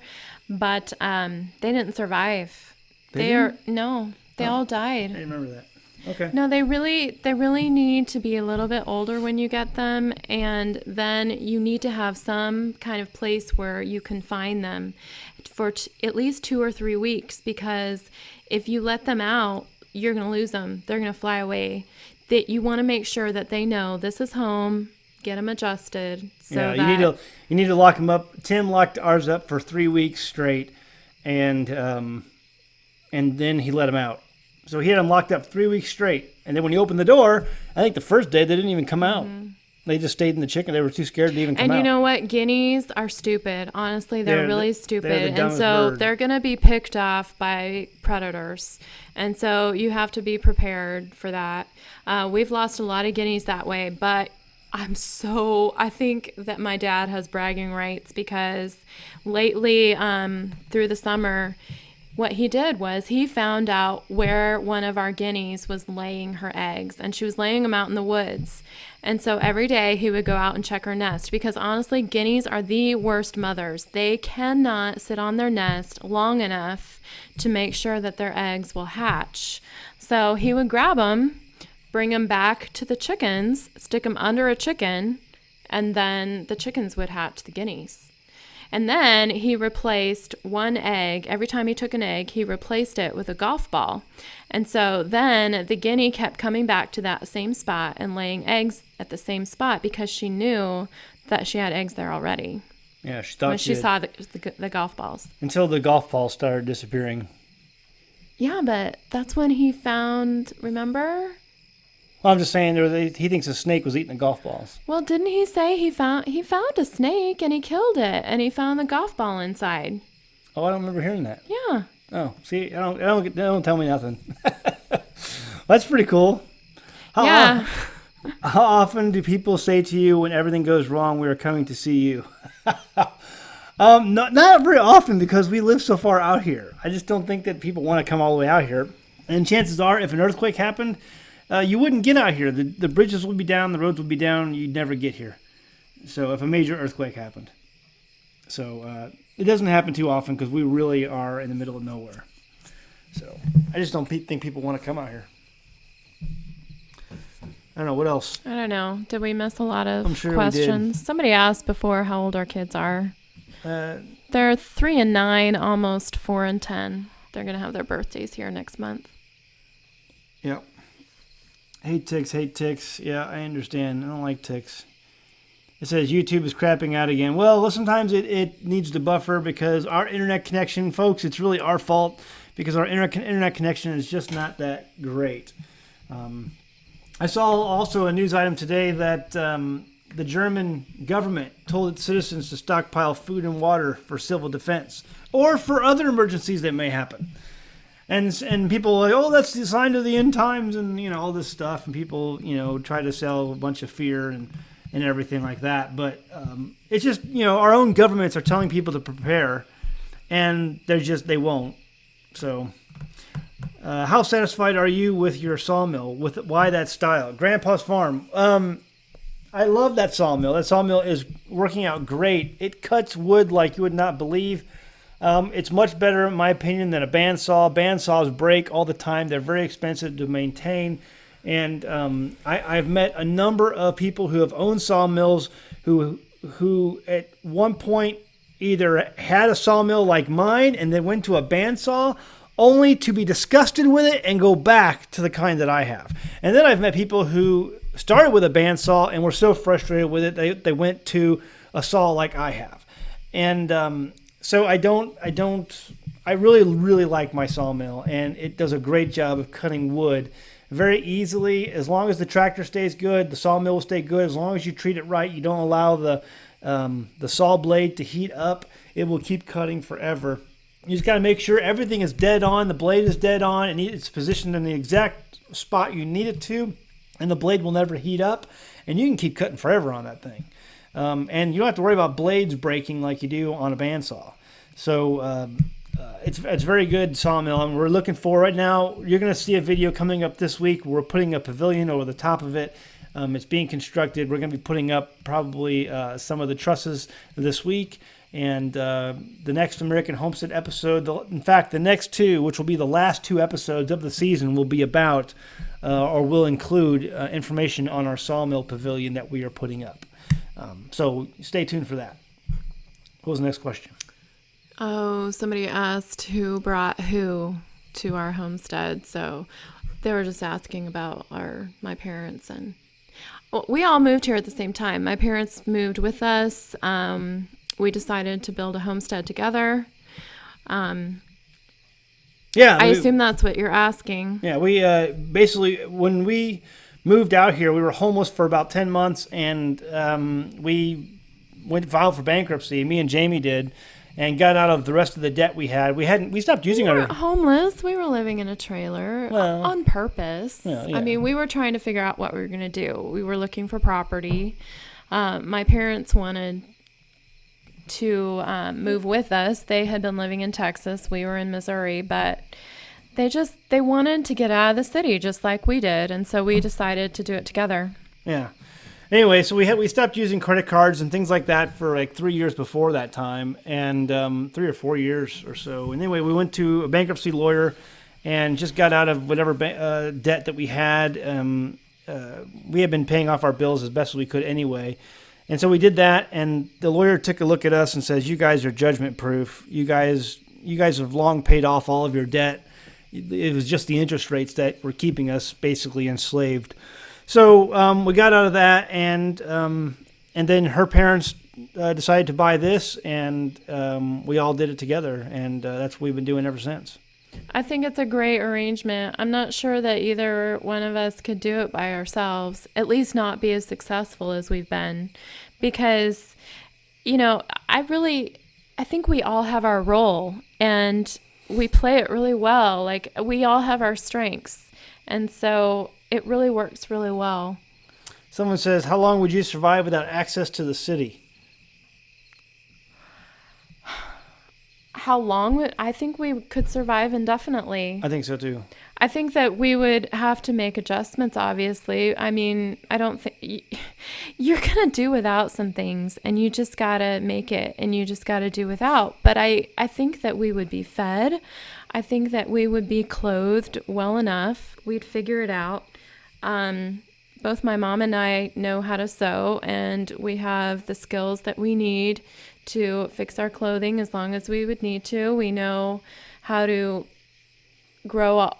but they didn't survive. They all died. I remember that. Okay. No, they really need to be a little bit older when you get them, and then you need to have some kind of place where you can find them for at least 2 or 3 weeks, because if you let them out, you're going to lose them. They're going to fly away. That you want to make sure that they know this is home. Get them adjusted. You need to lock them up. Tim locked ours up for 3 weeks straight, and then he let them out. So he had them locked up 3 weeks straight. And then when he opened the door, I think the first day they didn't even come out. Mm-hmm. They just stayed in the chicken. They were too scared to even come out. And you know what? Guineas are stupid. Honestly, they're really stupid. They're the dumbest bird. They're going to be picked off by predators. And so you have to be prepared for that. We've lost a lot of guineas that way. But I think that my dad has bragging rights, because lately through the summer, what he did was he found out where one of our guineas was laying her eggs, and she was laying them out in the woods. And so every day he would go out and check her nest, because honestly, guineas are the worst mothers. They cannot sit on their nest long enough to make sure that their eggs will hatch. So he would grab them, bring them back to the chickens, stick them under a chicken, and then the chickens would hatch the guineas. And then he replaced one egg. Every time he took an egg, he replaced it with a golf ball. And so then the guinea kept coming back to that same spot and laying eggs at the same spot, because she knew that she had eggs there already. Yeah, she thought when she saw the golf balls. Until the golf balls started disappearing. Yeah, but that's when he found, remember? Well, I'm just saying, he thinks a snake was eating the golf balls. Well, didn't he say he found a snake and he killed it, and he found the golf ball inside? Oh, I don't remember hearing that. Yeah. Oh, see, don't tell me nothing. That's pretty cool. How often do people say to you, when everything goes wrong, we are coming to see you? Not very often, because we live so far out here. I just don't think that people want to come all the way out here. And chances are, if an earthquake happened, you wouldn't get out here. The bridges would be down, the roads would be down, you'd never get here. So if a major earthquake happened. So it doesn't happen too often because we really are in the middle of nowhere. So I just don't think people want to come out here. I don't know. What else? I don't know. Did we miss a lot of I'm sure questions? we did. Somebody asked before how old our kids are. They're 3 and 9, almost 4 and 10. They're going to have their birthdays here next month. Yep. Hate ticks. Yeah, I understand. I don't like ticks. It says YouTube is crapping out again. Well, sometimes it needs to buffer because our internet connection, folks, it's really our fault because our internet connection is just not that great. I saw also a news item today that the German government told its citizens to stockpile food and water for civil defense or for other emergencies that may happen. And people are like, oh, that's the sign of the end times and, all this stuff. And people, try to sell a bunch of fear and everything like that. But it's just, our own governments are telling people to prepare and they won't. So how satisfied are you with your sawmill? Why that style? Grandpa's Farm. I love that sawmill. That sawmill is working out great. It cuts wood like you would not believe. It's much better, in my opinion, than a bandsaw. Bandsaws break all the time. They're very expensive to maintain. And I've met a number of people who have owned sawmills who at one point either had a sawmill like mine and then went to a bandsaw only to be disgusted with it and go back to the kind that I have. And then I've met people who started with a bandsaw and were so frustrated with it they went to a saw like I have. And so I really, really like my sawmill, and it does a great job of cutting wood very easily. As long as the tractor stays good, the sawmill will stay good. As long as you treat it right, you don't allow the saw blade to heat up, it will keep cutting forever. You just got to make sure everything is dead on, the blade is dead on, and it's positioned in the exact spot you need it to, and the blade will never heat up, and you can keep cutting forever on that thing. And you don't have to worry about blades breaking like you do on a bandsaw. So it's very good sawmill, and we're looking for right now. You're going to see a video coming up this week. We're putting a pavilion over the top of it. It's being constructed. We're going to be putting up probably some of the trusses this week. And the next American Homestead episode, in fact, the next two, which will be the last 2 episodes of the season, will be about or will include information on our sawmill pavilion that we are putting up. So stay tuned for that. What was the next question? Oh, somebody asked who brought who to our homestead. So they were just asking about my parents. And we all moved here at the same time. My parents moved with us. We decided to build a homestead together. I assume that's what you're asking. Yeah, we basically, when we moved out here, we were homeless for about 10 months, and we filed for bankruptcy. Me and Jamie did, and got out of the rest of the debt we had. We stopped using our... We weren't homeless. We were living in a trailer on purpose. Yeah. I mean, we were trying to figure out what we were going to do. We were looking for property. My parents wanted to move with us. They had been living in Texas. We were in Missouri, but they wanted to get out of the city just like we did, and so we decided to do it together. Yeah. Anyway, so we stopped using credit cards and things like that for like 3 years before that time, and 3 or 4 years or so. And anyway, we went to a bankruptcy lawyer and just got out of whatever debt that we had. We had been paying off our bills as best as we could anyway. And so we did that, and the lawyer took a look at us and says, you guys are judgment proof. You guys have long paid off all of your debt. It was just the interest rates that were keeping us basically enslaved. So we got out of that, and then her parents decided to buy this, and we all did it together, and that's what we've been doing ever since. I think it's a great arrangement. I'm not sure that either one of us could do it by ourselves, at least not be as successful as we've been, because, I think we all have our role, and we play it really well. Like, we all have our strengths, and so it really works really well. Someone says, how long would you survive without access to the city? how long I think we could survive indefinitely. I think so too. I think that we would have to make adjustments, obviously. I mean, I don't think you're going to do without some things, and you just got to make it, and you just got to do without. But I think that we would be fed. I think that we would be clothed well enough. We'd figure it out. Both my mom and I know how to sew, and we have the skills that we need to fix our clothing as long as we would need to. We know how to grow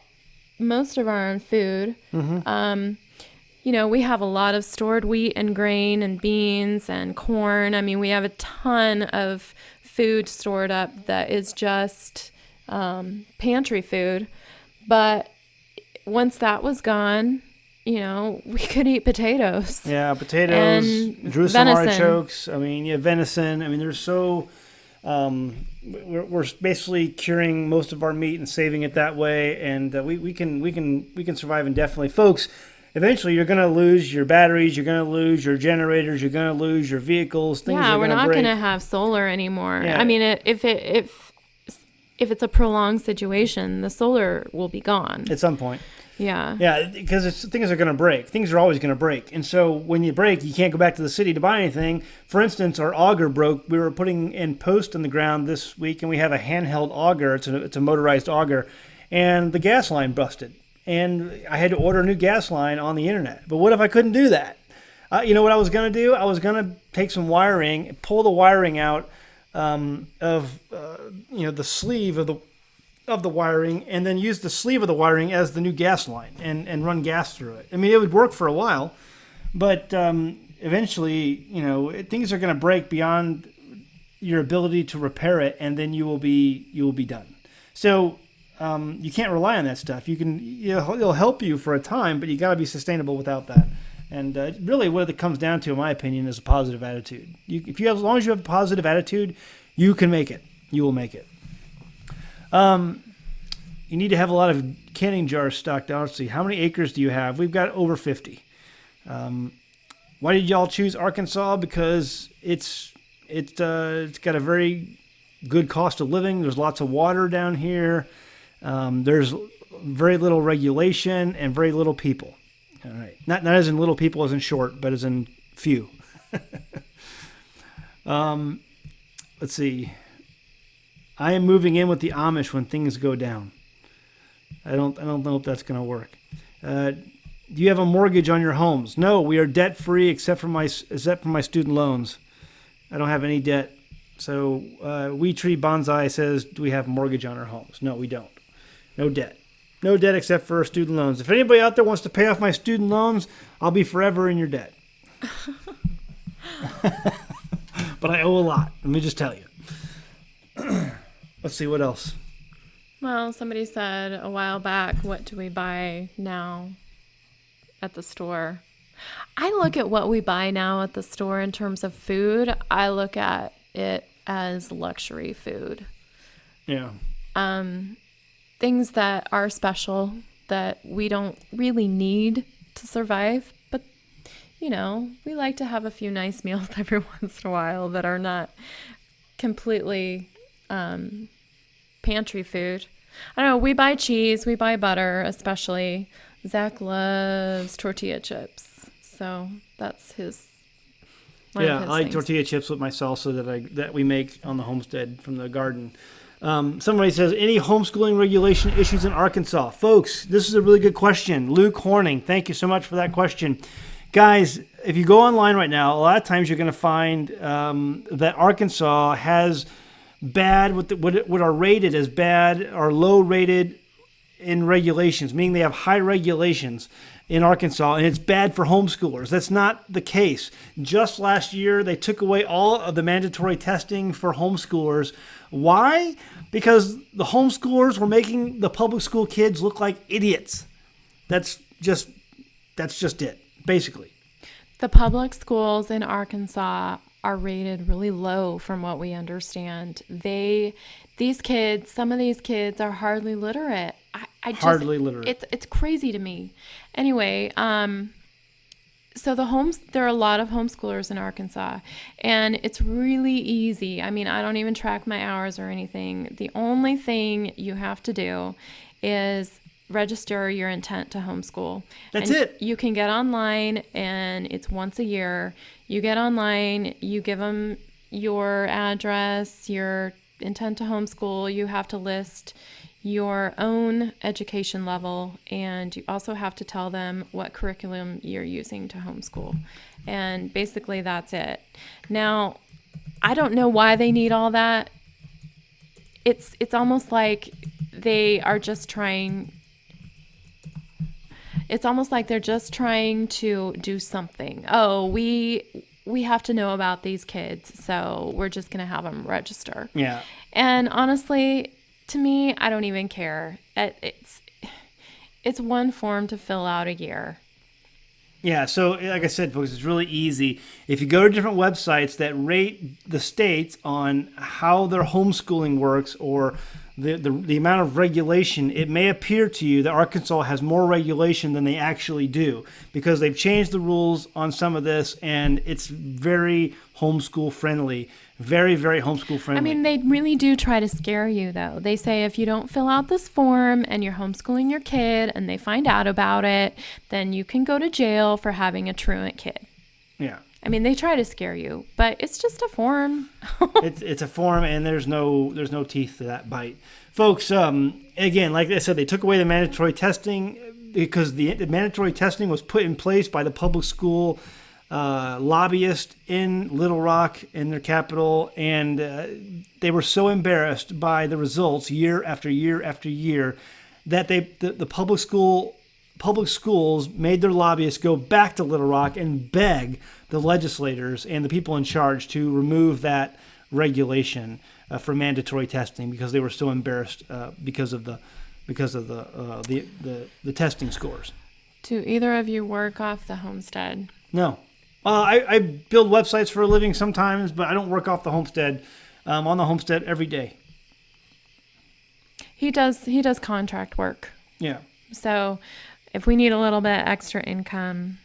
most of our own food. Mm-hmm. We have a lot of stored wheat and grain and beans and corn. I mean, we have a ton of food stored up that is just pantry food. But once that was gone, we could eat potatoes. Yeah, potatoes, and Jerusalem venison. artichokes. I mean, venison. I mean, there's so... we're basically curing most of our meat and saving it that way, and we can survive indefinitely, folks. Eventually, you're going to lose your batteries, you're going to lose your generators, you're going to lose your vehicles. Things are we're not going to have solar anymore. Yeah. I mean, if it's a prolonged situation, the solar will be gone at some point. Yeah. Yeah, because things are going to break. Things are always going to break. And so when you break, you can't go back to the city to buy anything. For instance, our auger broke. We were putting in post in the ground this week, and we have a handheld auger. It's a motorized auger. And the gas line busted. And I had to order a new gas line on the internet. But what if I couldn't do that? You know what I was going to do? I was going to take some wiring, pull the wiring out of the sleeve of the wiring, and then use the sleeve of the wiring as the new gas line and run gas through it. I mean, it would work for a while, but eventually, things are going to break beyond your ability to repair it, and then you will be done. So you can't rely on that stuff. It'll help you for a time, but you got to be sustainable without that. And really, what it comes down to, in my opinion, is a positive attitude. As long as you have a positive attitude, you can make it. You will make it. You need to have a lot of canning jars stocked out. Let's see, how many acres do you have? We've got over 50. Why did y'all choose Arkansas? Because it's got a very good cost of living. There's lots of water down here. There's very little regulation and very little people. All right, not as in little people as in short, but as in few. Let's see. I am moving in with the Amish when things go down. I don't know if that's going to work. Do you have a mortgage on your homes? No, we are debt free except for my student loans. I don't have any debt. So We Tree Bonsai says, do we have a mortgage on our homes? No, we don't. No debt. No debt except for student loans. If anybody out there wants to pay off my student loans, I'll be forever in your debt. But I owe a lot. Let me just tell you. Let's see, what else? Well, somebody said a while back, what do we buy now at the store? I look at what we buy now at the store in terms of food. I look at it as luxury food. Yeah. Things that are special that we don't really need to survive. But, we like to have a few nice meals every once in a while that are not completely pantry food. I don't know. We buy cheese. We buy butter, especially. Zach loves tortilla chips. So that's one of his I like things. tortilla chips with my salsa that we make on the homestead from the garden. Somebody says, any homeschooling regulation issues in Arkansas? Folks, this is a really good question. Luke Horning, thank you so much for that question. Guys, if you go online right now, a lot of times you're going to find that Arkansas has what are rated as bad or low rated in regulations, meaning they have high regulations in Arkansas, and it's bad for homeschoolers. That's not the case. Just last year, they took away all of the mandatory testing for homeschoolers. Why? Because the homeschoolers were making the public school kids look like idiots. That's just it, basically. The public schools in Arkansas are rated really low from what we understand. Some of these kids are hardly literate. Hardly literate. It's crazy to me. Anyway, So there are a lot of homeschoolers in Arkansas, and it's really easy. I mean, I don't even track my hours or anything. The only thing you have to do is register your intent to homeschool. That's and it. You can get online, and it's once a year. You get online, you give them your address, your intent to homeschool. You have to list your own education level, and you also have to tell them what curriculum you're using to homeschool. And basically that's it. Now, I don't know why they need all that. It's almost like they are just trying it's almost like they're just trying to do something. Oh, we have to know about these kids, so we're just going to have them register. Yeah. And honestly, to me, I don't even care. It's one form to fill out a year. Yeah, so like I said, folks, it's really easy. If you go to different websites that rate the states on how their homeschooling works or the amount of regulation, it may appear to you that Arkansas has more regulation than they actually do because they've changed the rules on some of this, and it's very homeschool friendly. Very, very homeschool friendly. I mean, they really do try to scare you, though. They say if you don't fill out this form and you're homeschooling your kid and they find out about it, then you can go to jail for having a truant kid. Yeah. I mean, they try to scare you, but it's just a form. It's a form, and there's no teeth to that bite, folks. Again, like I said, they took away the mandatory testing because the mandatory testing was put in place by the public school lobbyist in Little Rock, in their capital, and they were so embarrassed by the results year after year after year that the public schools made their lobbyists go back to Little Rock and beg the legislators and the people in charge to remove that regulation for mandatory testing because they were so embarrassed because of the testing scores. Do either of you work off the Homestead? No. I build websites for a living sometimes, but I don't work off the Homestead. I'm on the Homestead every day. He does contract work. Yeah. So if we need a little bit extra income,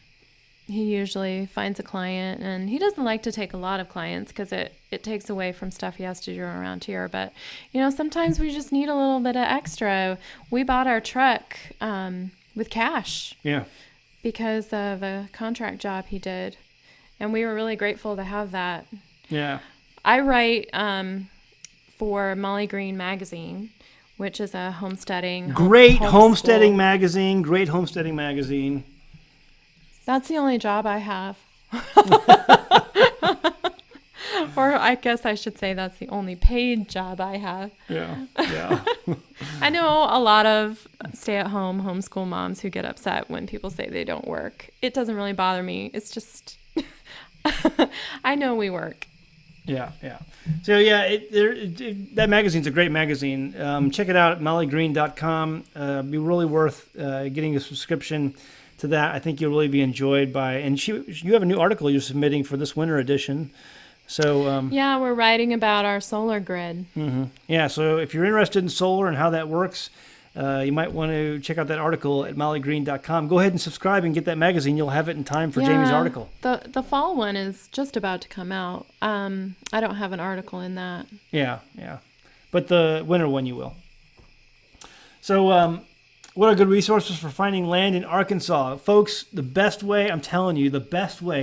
he usually finds a client, and he doesn't like to take a lot of clients because it takes away from stuff he has to do around here. But, sometimes we just need a little bit of extra. We bought our truck with cash. Yeah. Because of a contract job he did. And we were really grateful to have that. Yeah. I write for Molly Green magazine, which is a homesteading Great homesteading magazine. That's the only job I have. Or I guess I should say that's the only paid job I have. Yeah. I know a lot of stay-at-home homeschool moms who get upset when people say they don't work. It doesn't really bother me. It's just, I know we work. Yeah. So that magazine's a great magazine. Check it out at mollygreen.com. It'd be really worth getting a subscription to that. I think you'll really be enjoyed by. And you have a new article you're submitting for this winter edition. So yeah, we're writing about our solar grid. Mm-hmm. Yeah, so if you're interested in solar and how that works, you might want to check out that article at mollygreen.com. Go ahead and subscribe and get that magazine. You'll have it in time for Jamie's article. The fall one is just about to come out. I don't have an article in that. Yeah. But the winter one you will. So what are good resources for finding land in Arkansas? Folks, the best way, I'm telling you,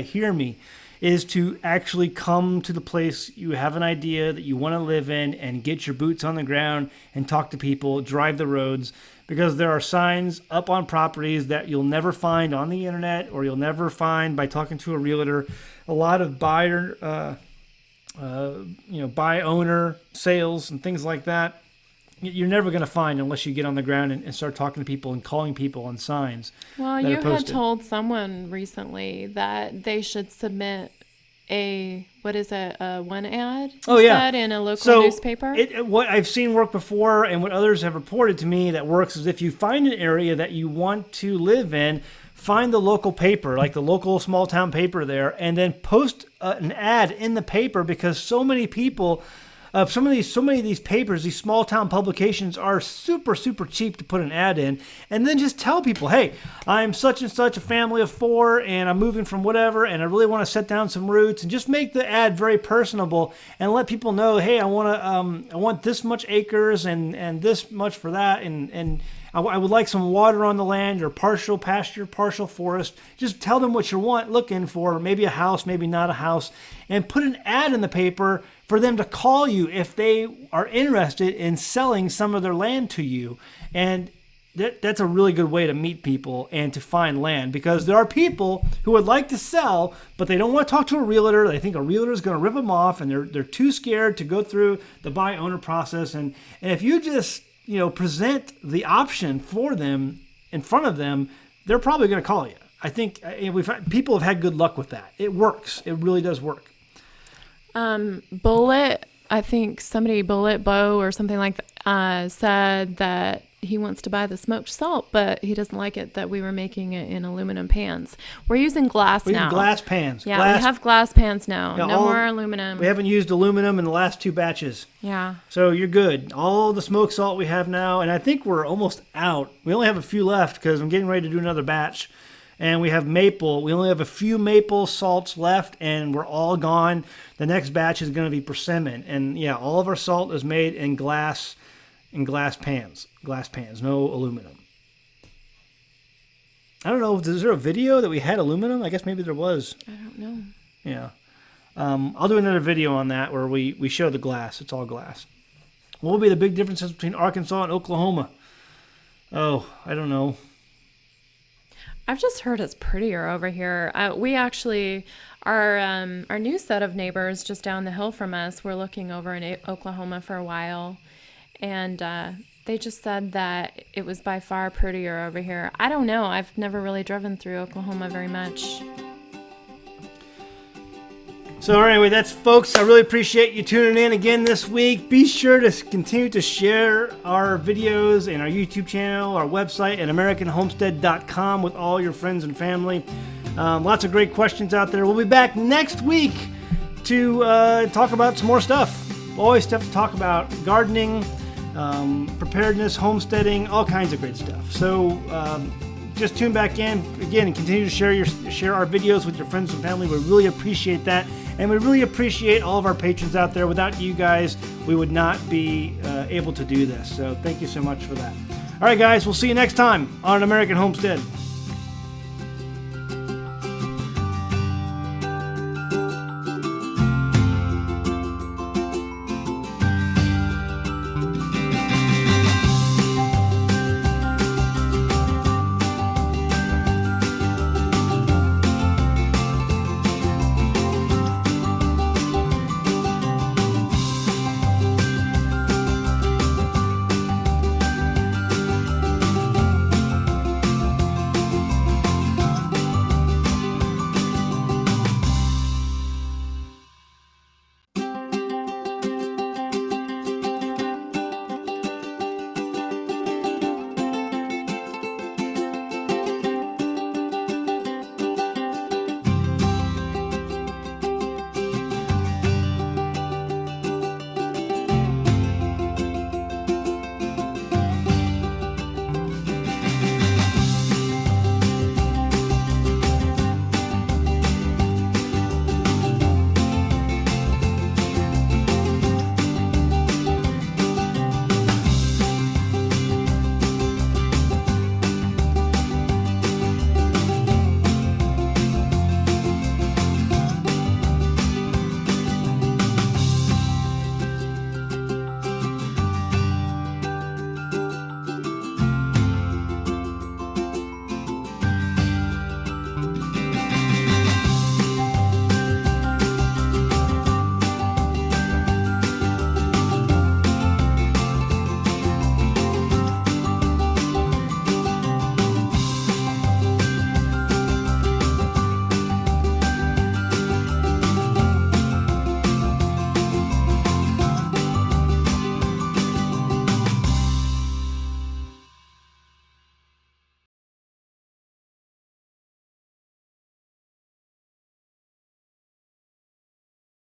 hear me, is to actually come to the place you have an idea that you want to live in and get your boots on the ground and talk to people, drive the roads, because there are signs up on properties that you'll never find on the internet or you'll never find by talking to a realtor. A lot of buy owner sales and things like that, you're never going to find unless you get on the ground and start talking to people and calling people on signs. Well, you had told someone recently that they should submit a one ad? In a local newspaper? What I've seen work before and what others have reported to me that works is if you find an area that you want to live in, find the local paper, like the local small town paper there, and then post an ad in the paper because so many people so many of these papers, these small town publications are super, super cheap to put an ad in. And then just tell people, hey, I'm such and such a family of 4 and I'm moving from whatever and I really want to set down some roots, and just make the ad very personable and let people know, hey, I want this much acres and this much for that, and I would like some water on the land, or partial pasture, partial forest. Just tell them what you're looking for, maybe a house, maybe not a house, and put an ad in the paper for them to call you if they are interested in selling some of their land to you. And that's a really good way to meet people and to find land, because there are people who would like to sell, but they don't want to talk to a realtor. They think a realtor is going to rip them off, and they're too scared to go through the buy-owner process. And if you just present the option for them in front of them, they're probably going to call you. I think people have had good luck with that. It works. It really does work. Bullet, I think somebody, Bullet Bow or something like that, said that he wants to buy the smoked salt, but he doesn't like it that we were making it in aluminum pans. We're using glass now. We're using glass pans. Yeah, we have glass pans now. No more aluminum. We haven't used aluminum in the last 2 batches. Yeah. So you're good. All the smoked salt we have now, and I think we're almost out. We only have a few left because I'm getting ready to do another batch. And we have maple. We only have a few maple salts left, and we're all gone. The next batch is going to be persimmon. And yeah, all of our salt is made in glass pans. Glass pans, no aluminum. I don't know, is there a video that we had aluminum? I guess maybe there was. I don't know. Yeah. I'll do another video on that where we show the glass. It's all glass. What will be the big differences between Arkansas and Oklahoma? Oh, I don't know. I've just heard it's prettier over here. We actually, our new set of neighbors just down the hill from us, were looking over in Oklahoma for a while, and they just said that it was by far prettier over here. I don't know. I've never really driven through Oklahoma very much. So anyway, that's folks. I really appreciate you tuning in again this week. Be sure to continue to share our videos and our YouTube channel, our website at AmericanHomestead.com with all your friends and family. Lots of great questions out there. We'll be back next week to talk about some more stuff. Always stuff to talk about: gardening, preparedness, homesteading, all kinds of great stuff. So just tune back in again and continue to share our videos with your friends and family. We really appreciate that. And we really appreciate all of our patrons out there. Without you guys, we would not be able to do this. So thank you so much for that. All right, guys, we'll see you next time on American Homestead.